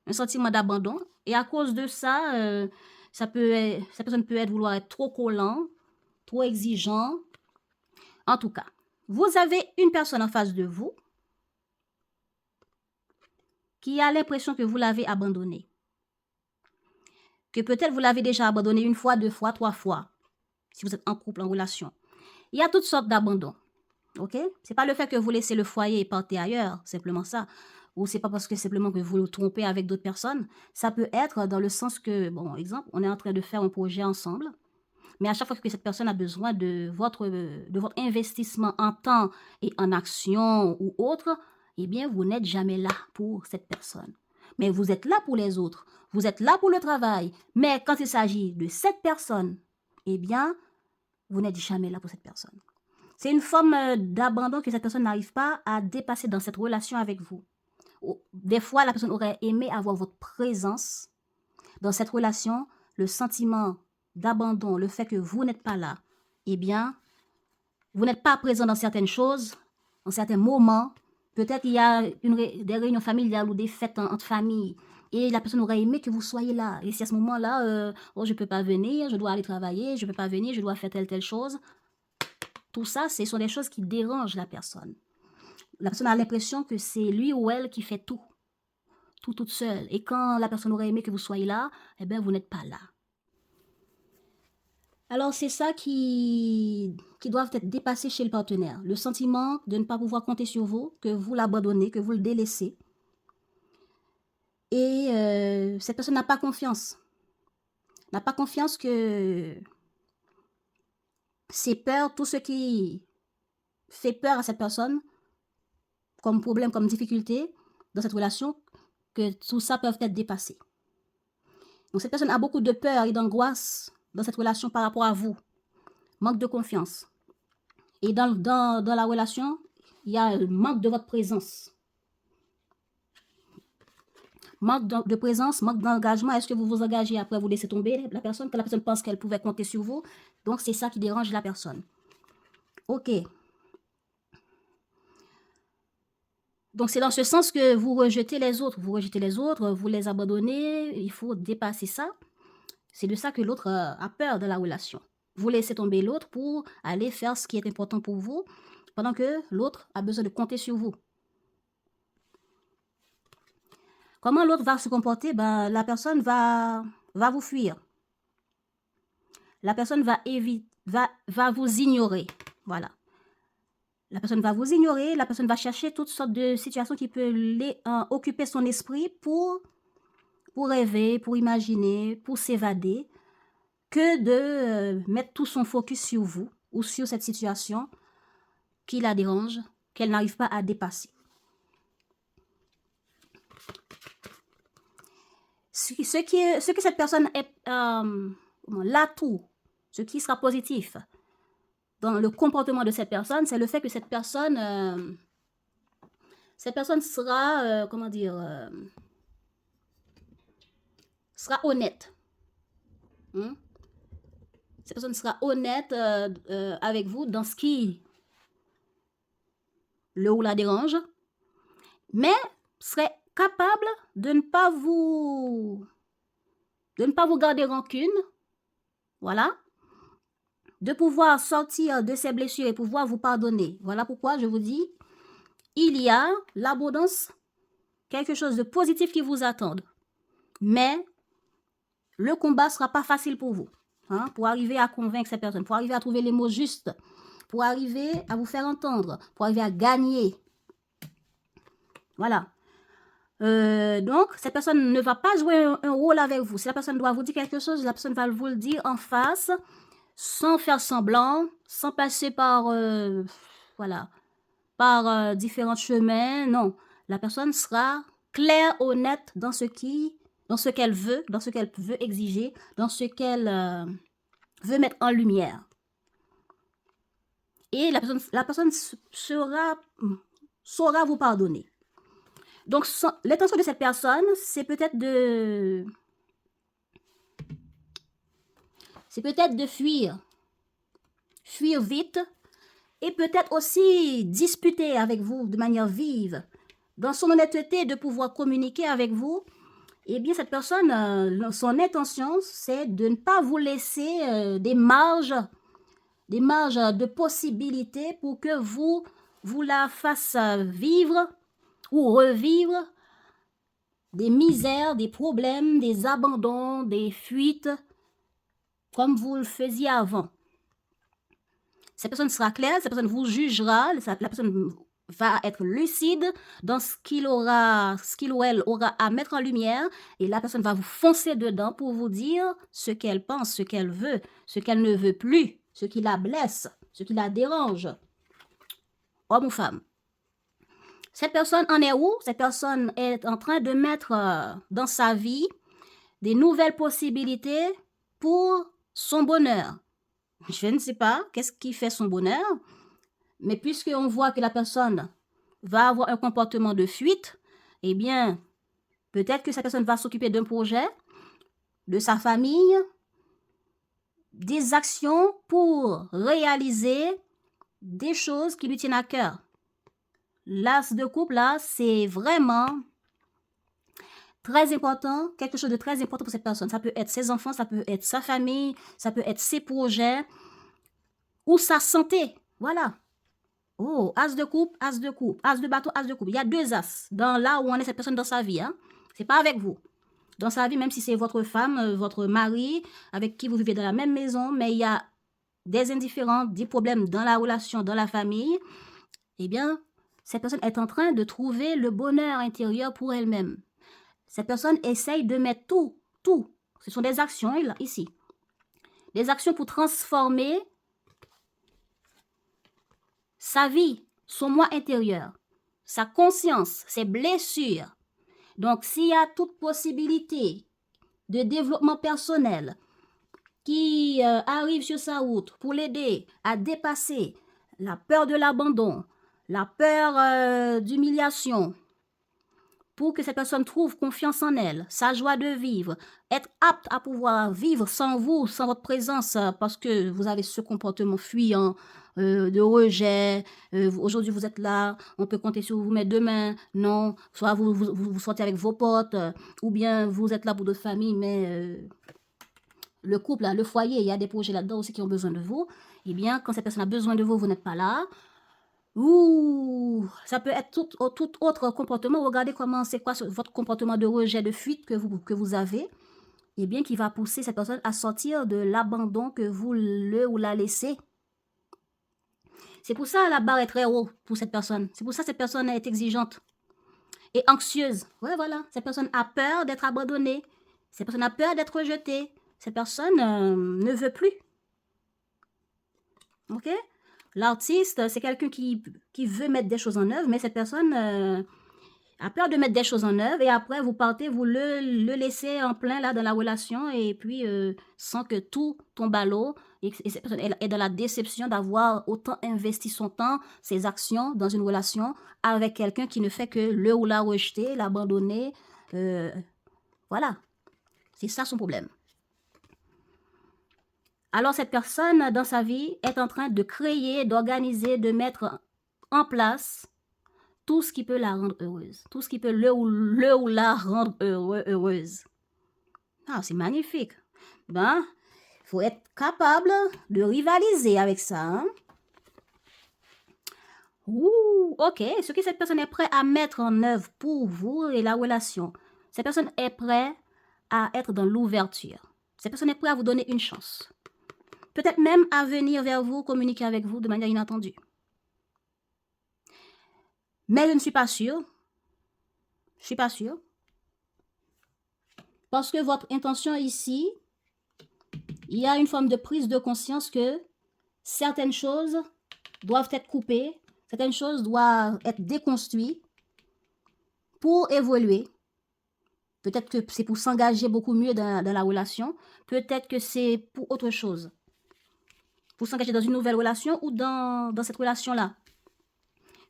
un sentiment d'abandon. Et à cause de ça, cette personne peut vouloir être trop collant, trop exigeant. En tout cas, vous avez une personne en face de vous qui a l'impression que vous l'avez abandonné. Que peut-être vous l'avez déjà abandonné 1 fois, 2 fois, 3 fois, si vous êtes en couple, en relation. Il y a toutes sortes d'abandons. Ok? C'est pas le fait que vous laissez le foyer et partez ailleurs, simplement ça. Ou c'est pas parce que simplement que vous le trompez avec d'autres personnes. Ça peut être dans le sens que, bon, exemple, on est en train de faire un projet ensemble, mais à chaque fois que cette personne a besoin de votre investissement en temps et en action ou autre, eh bien, vous n'êtes jamais là pour cette personne. Mais vous êtes là pour les autres. Vous êtes là pour le travail. Mais quand il s'agit de cette personne, eh bien, vous n'êtes jamais là pour cette personne. C'est une forme d'abandon que cette personne n'arrive pas à dépasser dans cette relation avec vous. Des fois, la personne aurait aimé avoir votre présence dans cette relation, le sentiment d'abandon, le fait que vous n'êtes pas là, eh bien, vous n'êtes pas présent dans certaines choses, en certains moments. Peut-être il y a des réunions familiales ou des fêtes entre familles, et la personne aurait aimé que vous soyez là. Et si à ce moment-là, oh, je ne peux pas venir, je dois aller travailler, je ne peux pas venir, je dois faire telle chose. Tout ça, ce sont des choses qui dérangent la personne. La personne a l'impression que c'est lui ou elle qui fait tout toute seule. Et quand la personne aurait aimé que vous soyez là, eh bien, vous n'êtes pas là. Alors, c'est ça qui doit être dépassé chez le partenaire. Le sentiment de ne pas pouvoir compter sur vous, que vous l'abandonnez, que vous le délaissez. Et cette personne n'a pas confiance. n'a pas confiance que ses peurs, tout ce qui fait peur à cette personne, comme problème, comme difficulté dans cette relation, que tout ça peut être dépassé. Donc cette personne a beaucoup de peur et d'angoisse dans cette relation par rapport à vous. Manque de confiance. Et dans la relation, il y a le manque de votre présence. Manque de présence, manque d'engagement. Est-ce que vous vous engagez après vous laissez tomber la personne, que la personne pense qu'elle pouvait compter sur vous? Donc c'est ça qui dérange la personne. Ok. Donc c'est dans ce sens que vous rejetez les autres. Vous rejetez les autres, vous les abandonnez. Il faut dépasser ça. C'est de ça que l'autre a peur de la relation. Vous laissez tomber l'autre pour aller faire ce qui est important pour vous, pendant que l'autre a besoin de compter sur vous. Comment l'autre va se comporter? Ben, la personne va vous fuir. La personne va vous ignorer. Voilà. La personne va vous ignorer, la personne va chercher toutes sortes de situations qui peuvent occuper son esprit pour rêver, pour imaginer, pour s'évader, que de mettre tout son focus sur vous ou sur cette situation qui la dérange, qu'elle n'arrive pas à dépasser. Ce que cette personne est l'atout, ce qui sera positif dans le comportement de cette personne, c'est le fait que cette personne sera, sera honnête. Cette personne sera honnête avec vous dans ce qui le ou la dérange, mais serait capable de ne pas vous garder rancune, voilà, de pouvoir sortir de ses blessures et pouvoir vous pardonner. Voilà pourquoi je vous dis, il y a l'abondance, quelque chose de positif qui vous attend, mais le combat ne sera pas facile pour vous, pour arriver à convaincre cette personne, pour arriver à trouver les mots justes, pour arriver à vous faire entendre, pour arriver à gagner. Voilà. Donc, cette personne ne va pas jouer un rôle avec vous. Si la personne doit vous dire quelque chose, la personne va vous le dire en face, sans faire semblant, sans passer par, par différents chemins. Non, la personne sera claire, honnête dans ce qu'elle veut, dans ce qu'elle veut exiger, dans ce qu'elle veut mettre en lumière. Et la personne saura vous pardonner. Donc, l'intention de cette personne, c'est peut-être de fuir vite, et peut-être aussi disputer avec vous de manière vive, dans son honnêteté de pouvoir communiquer avec vous. Eh bien, cette personne, son intention, c'est de ne pas vous laisser des marges de possibilités pour que vous la fasse vivre ou revivre des misères, des problèmes, des abandons, des fuites, comme vous le faisiez avant. Cette personne sera claire, cette personne vous jugera, la personne va être lucide dans ce qu'il ou elle aura à mettre en lumière, et la personne va vous foncer dedans pour vous dire ce qu'elle pense, ce qu'elle veut, ce qu'elle ne veut plus, ce qui la blesse, ce qui la dérange, homme ou femme. Cette personne en est où? Cette personne est en train de mettre dans sa vie des nouvelles possibilités pour son bonheur. Je ne sais pas qu'est-ce qui fait son bonheur, mais puisqu'on voit que la personne va avoir un comportement de fuite, eh bien, peut-être que cette personne va s'occuper d'un projet, de sa famille, des actions pour réaliser des choses qui lui tiennent à cœur. L'as de couple, là, c'est vraiment très important, quelque chose de très important pour cette personne. Ça peut être ses enfants, ça peut être sa famille, ça peut être ses projets ou sa santé. Voilà. Oh, as de coupe, as de bateau, as de coupe. Il y a deux as dans là où on est cette personne dans sa vie. C'est pas avec vous. Dans sa vie, même si c'est votre femme, votre mari, avec qui vous vivez dans la même maison, mais il y a des indifférents, des problèmes dans la relation, dans la famille, eh bien, cette personne est en train de trouver le bonheur intérieur pour elle-même. Cette personne essaye de mettre tout Ce sont des actions ici. Des actions pour transformer sa vie, son moi intérieur, sa conscience, ses blessures. Donc, s'il y a toute possibilité de développement personnel qui arrive sur sa route pour l'aider à dépasser la peur de l'abandon, la peur d'humiliation, pour que cette personne trouve confiance en elle, sa joie de vivre, être apte à pouvoir vivre sans vous, sans votre présence, parce que vous avez ce comportement fuyant, de rejet. Aujourd'hui, vous êtes là, on peut compter sur vous, mais demain, non. Soit vous sortez avec vos potes, ou bien vous êtes là pour d'autres familles, mais le couple, le foyer, il y a des projets là-dedans aussi qui ont besoin de vous. Eh bien, quand cette personne a besoin de vous, vous n'êtes pas là. Ou ça peut être tout autre comportement. Regardez comment c'est quoi votre comportement de rejet, de fuite que vous avez. Eh bien, qui va pousser cette personne à sortir de l'abandon que vous le ou la laissez. C'est pour ça la barre est très haute pour cette personne. C'est pour ça cette personne est exigeante et anxieuse. Ouais, voilà. Cette personne a peur d'être abandonnée. Cette personne a peur d'être rejetée. Cette personne ne veut plus. Ok? L'artiste, c'est quelqu'un qui veut mettre des choses en œuvre, mais cette personne a peur de mettre des choses en œuvre et après vous partez, vous le laissez en plein là dans la relation et puis sans que tout tombe à l'eau et cette personne est dans la déception d'avoir autant investi son temps, ses actions dans une relation avec quelqu'un qui ne fait que le ou la rejeter, l'abandonner. Voilà, c'est ça son problème. Alors cette personne dans sa vie est en train de créer, d'organiser, de mettre en place tout ce qui peut la rendre heureuse. Tout ce qui peut le ou la rendre heureuse. Ah, c'est magnifique. Ben, il faut être capable de rivaliser avec ça. Hein? Ouh, ok. Ce que cette personne est prête à mettre en œuvre pour vous et la relation. Cette personne est prête à être dans l'ouverture. Cette personne est prête à vous donner une chance. Peut-être même à venir vers vous, communiquer avec vous de manière inattendue. Mais je ne suis pas sûre. Je ne suis pas sûre. Parce que votre intention ici, il y a une forme de prise de conscience que certaines choses doivent être coupées, certaines choses doivent être déconstruites pour évoluer. Peut-être que c'est pour s'engager beaucoup mieux dans la relation. Peut-être que c'est pour autre chose. Pour s'engager dans une nouvelle relation ou dans cette relation-là.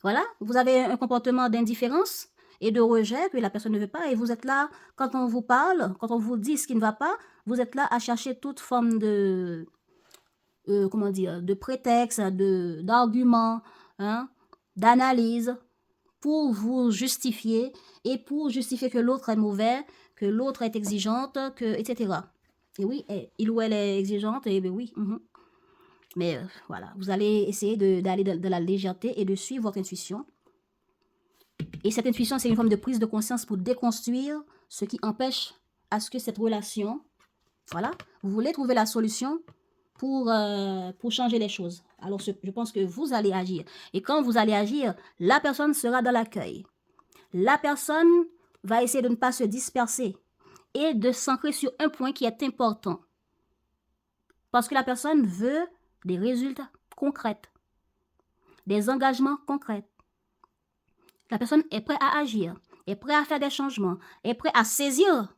Voilà, vous avez un comportement d'indifférence et de rejet que la personne ne veut pas et vous êtes là, quand on vous parle, quand on vous dit ce qui ne va pas, vous êtes là à chercher toute forme de, de prétexte, d'argument, hein, d'analyse pour vous justifier et pour justifier que l'autre est mauvais, que l'autre est exigeante, etc. Et oui, il ou elle est exigeante, et bien oui. Mais voilà, vous allez essayer d'aller de la légèreté et de suivre votre intuition. Et cette intuition, c'est une forme de prise de conscience pour déconstruire ce qui empêche à ce que cette relation, voilà, vous voulez trouver la solution pour changer les choses. Alors, je pense que vous allez agir. Et quand vous allez agir, la personne sera dans l'accueil. La personne va essayer de ne pas se disperser et de s'ancrer sur un point qui est important. Parce que la personne veut des résultats concrets, des engagements concrets. La personne est prête à agir, est prête à faire des changements, est prête à saisir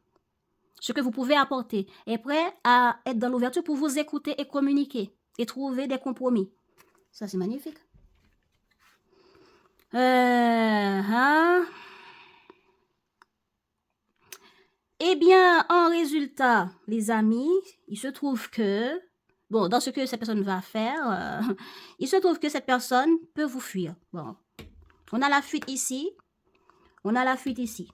ce que vous pouvez apporter, est prête à être dans l'ouverture pour vous écouter et communiquer et trouver des compromis. Ça, c'est magnifique. Eh bien, en résultat, les amis, il se trouve que, bon, dans ce que cette personne va faire, il se trouve que cette personne peut vous fuir. Bon, on a la fuite ici, on a la fuite ici.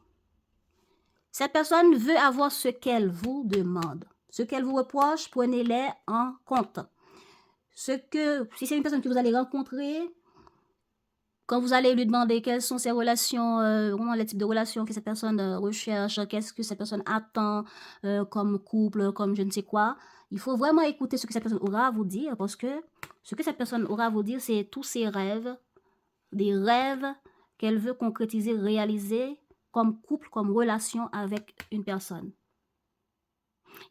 Cette personne veut avoir ce qu'elle vous demande. Ce qu'elle vous reproche, prenez-les en compte. Si c'est une personne que vous allez rencontrer, quand vous allez lui demander quelles sont ses relations, vraiment les types de relations que cette personne recherche, qu'est-ce que cette personne attend comme couple, comme je ne sais quoi, il faut vraiment écouter ce que cette personne aura à vous dire parce que ce que cette personne aura à vous dire, c'est tous ses rêves, des rêves qu'elle veut concrétiser, réaliser comme couple, comme relation avec une personne.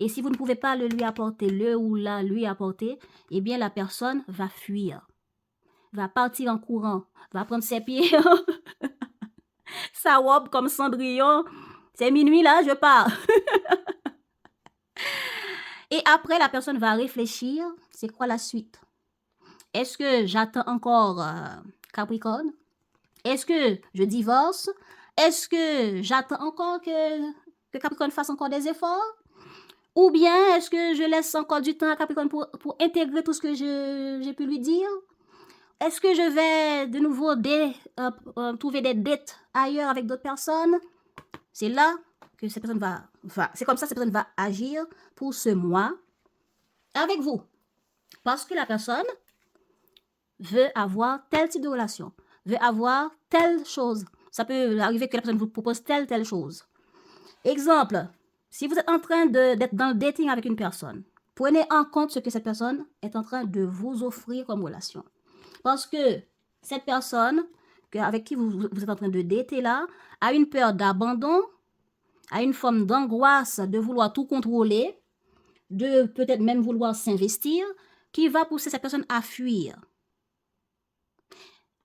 Et si vous ne pouvez pas le lui apporter, le ou la lui apporter, eh bien la personne va fuir, va partir en courant, va prendre ses pieds, sa robe comme Cendrillon. C'est minuit là, je pars. Et après, la personne va réfléchir, c'est quoi la suite? Est-ce que j'attends encore Capricorne? Est-ce que je divorce? Est-ce que j'attends encore que Capricorne fasse encore des efforts? Ou bien est-ce que je laisse encore du temps à Capricorne pour intégrer tout ce que j'ai pu lui dire? Est-ce que je vais de nouveau trouver des dettes ailleurs avec d'autres personnes? C'est là que cette personne c'est comme ça que cette personne va agir pour ce mois avec vous. Parce que la personne veut avoir tel type de relation, veut avoir telle chose. Ça peut arriver que la personne vous propose telle chose. Exemple, si vous êtes en train d'être dans le dating avec une personne, prenez en compte ce que cette personne est en train de vous offrir comme relation. Parce que cette personne avec qui vous êtes en train de dater là, a une peur d'abandon, a une forme d'angoisse de vouloir tout contrôler, de peut-être même vouloir s'investir, qui va pousser cette personne à fuir.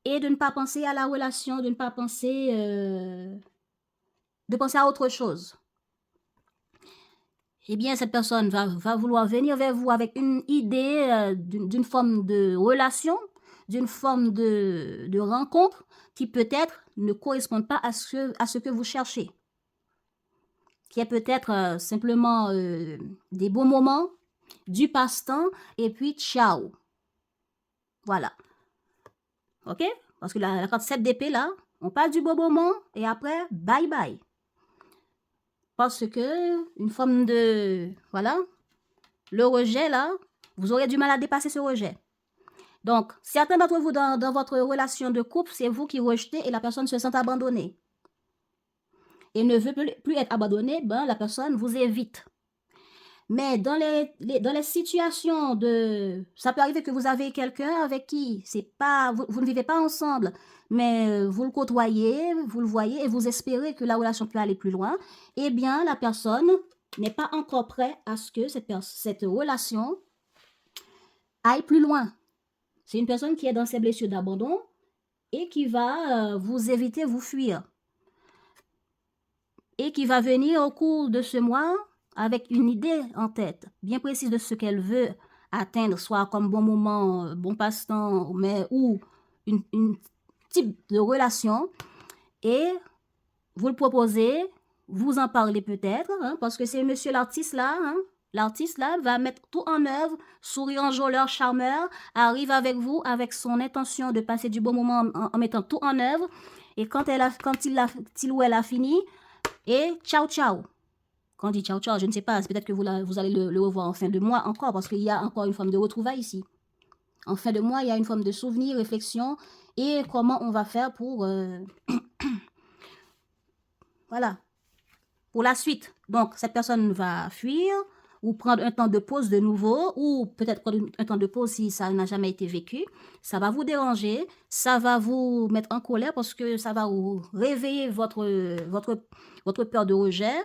Et de ne pas penser à la relation, de ne pas penser... de penser à autre chose. Eh bien, cette personne va vouloir venir vers vous avec une idée d'une forme de relation, d'une forme de rencontre qui peut-être ne correspond pas à ce que vous cherchez. Qui est peut-être simplement des bons moments, du passe-temps, et puis ciao. Voilà. Ok? Parce que la carte 7 d'épée, là, on parle du bon moment, et après, bye bye. Parce que, une forme de... Voilà. Le rejet, là, vous aurez du mal à dépasser ce rejet. Donc, certains d'entre vous, dans votre relation de couple, c'est vous qui rejetez et la personne se sent abandonnée. Et ne veut plus être abandonnée, ben, la personne vous évite. Mais dans les situations de... Ça peut arriver que vous avez quelqu'un avec qui vous ne vivez pas ensemble, mais vous le côtoyez, vous le voyez et vous espérez que la relation peut aller plus loin. Eh bien, la personne n'est pas encore prête à ce que cette relation aille plus loin. C'est une personne qui est dans ses blessures d'abandon et qui va vous éviter, vous fuir. Et qui va venir au cours de ce mois avec une idée en tête, bien précise de ce qu'elle veut atteindre, soit comme bon moment, bon passe-temps, ou une type de relation. Et vous le proposez, vous en parlez peut-être, hein, parce que c'est monsieur l'artiste là, hein, l'artiste là va mettre tout en œuvre, souriant, enjôleur, charmeur, arrive avec vous avec son intention de passer du bon moment en mettant tout en œuvre. Et quand il ou elle a fini, et ciao ciao. Quand on dit ciao ciao, je ne sais pas, c'est peut-être que vous allez le revoir en fin de mois encore, parce qu'il y a encore une forme de retrouvailles ici. En fin de mois, il y a une forme de souvenir, réflexion, et comment on va faire pour... voilà. Pour la suite. Donc, cette personne va fuir, ou prendre un temps de pause de nouveau, ou peut-être prendre un temps de pause si ça n'a jamais été vécu. Ça va vous déranger, ça va vous mettre en colère parce que ça va vous réveiller votre peur de rejet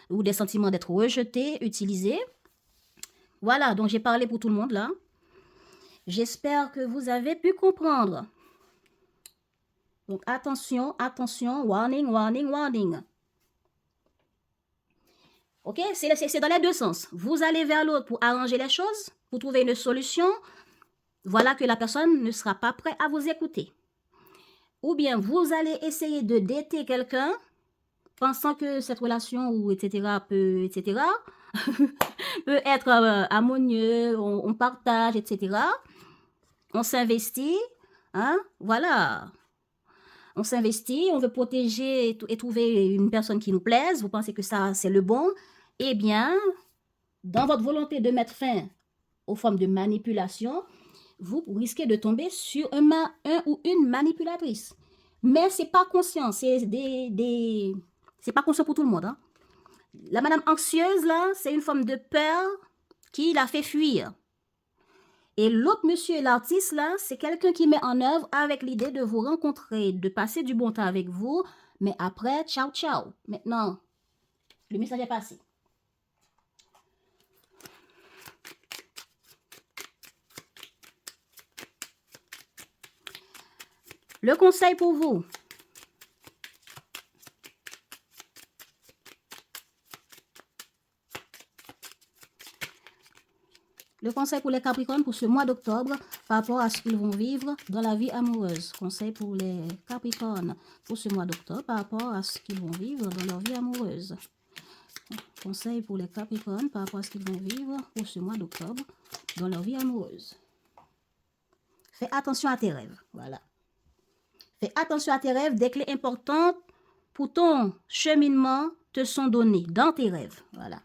ou des sentiments d'être rejeté, utilisé. Voilà, donc j'ai parlé pour tout le monde là. J'espère que vous avez pu comprendre. Donc attention, attention, warning, warning, warning. Ok, c'est dans les deux sens. Vous allez vers l'autre pour arranger les choses, pour trouver une solution. Voilà que la personne ne sera pas prête à vous écouter. Ou bien vous allez essayer de dater quelqu'un, pensant que cette relation ou etc. peut être harmonieux, on partage, etc. On s'investit, hein, voilà. On s'investit, on veut protéger et trouver une personne qui nous plaise. Vous pensez que ça, c'est le bon. Eh bien, dans votre volonté de mettre fin aux formes de manipulation, vous risquez de tomber sur un ou une manipulatrice. Mais c'est pas conscient, c'est pas conscient pour tout le monde. Hein. La madame anxieuse, là, c'est une forme de peur qui la fait fuir. Et l'autre monsieur, l'artiste, là, c'est quelqu'un qui met en œuvre avec l'idée de vous rencontrer, de passer du bon temps avec vous, mais après, ciao, ciao. Maintenant, le message est passé. Le conseil pour vous. Le conseil pour les Capricornes pour ce mois d'octobre par rapport à ce qu'ils vont vivre dans la vie amoureuse. Conseil pour les Capricornes pour ce mois d'octobre par rapport à ce qu'ils vont vivre dans leur vie amoureuse. Conseil pour les Capricornes par rapport à ce qu'ils vont vivre pour ce mois d'octobre dans leur vie amoureuse. Fais attention à tes rêves. Voilà. Fais attention à tes rêves. Des clés importantes pour ton cheminement te sont données dans tes rêves. Voilà.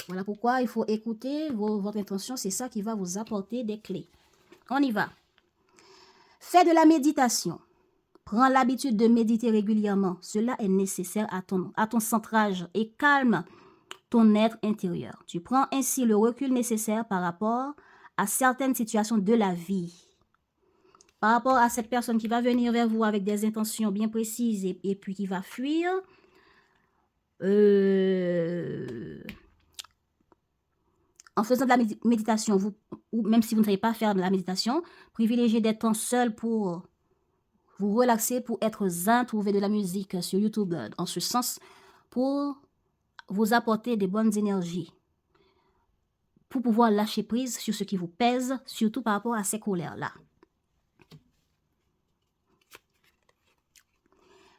Voilà pourquoi il faut écouter votre intention. C'est ça qui va vous apporter des clés. On y va. Fais de la méditation. Prends l'habitude de méditer régulièrement. Cela est nécessaire à ton centrage et calme ton être intérieur. Tu prends ainsi le recul nécessaire par rapport à certaines situations de la vie. Par rapport à cette personne qui va venir vers vous avec des intentions bien précises et puis qui va fuir. En faisant de la méditation, ou même si vous ne savez pas faire de la méditation, privilégiez des temps seuls pour vous relaxer, pour être zen, trouver de la musique sur YouTube en ce sens, pour vous apporter des bonnes énergies, pour pouvoir lâcher prise sur ce qui vous pèse, surtout par rapport à ces colères-là.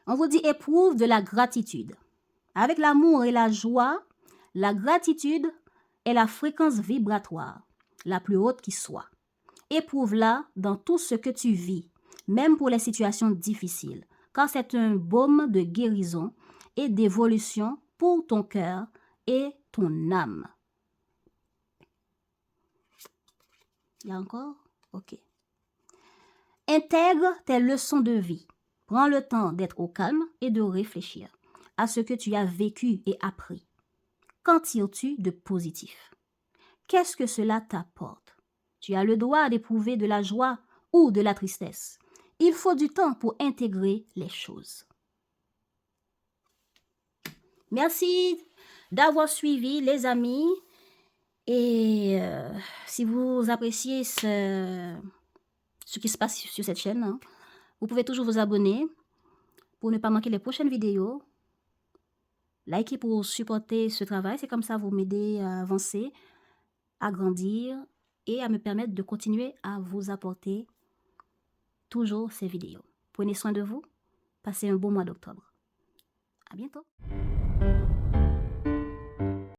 On vous dit éprouve de la gratitude. Avec l'amour et la joie, la gratitude est la fréquence vibratoire la plus haute qui soit. Éprouve-la dans tout ce que tu vis, même pour les situations difficiles, car c'est un baume de guérison et d'évolution pour ton cœur et ton âme. Il y a encore? Ok. Intègre tes leçons de vie. Prends le temps d'être au calme et de réfléchir à ce que tu as vécu et appris. Qu'en tires-tu de positif? Qu'est-ce que cela t'apporte? Tu as le droit d'éprouver de la joie ou de la tristesse. Il faut du temps pour intégrer les choses. Merci d'avoir suivi, les amis. Et si vous appréciez ce qui se passe sur cette chaîne, hein, vous pouvez toujours vous abonner pour ne pas manquer les prochaines vidéos. Likez pour supporter ce travail. C'est comme ça vous m'aidez à avancer, à grandir et à me permettre de continuer à vous apporter toujours ces vidéos. Prenez soin de vous. Passez un bon mois d'octobre. À bientôt.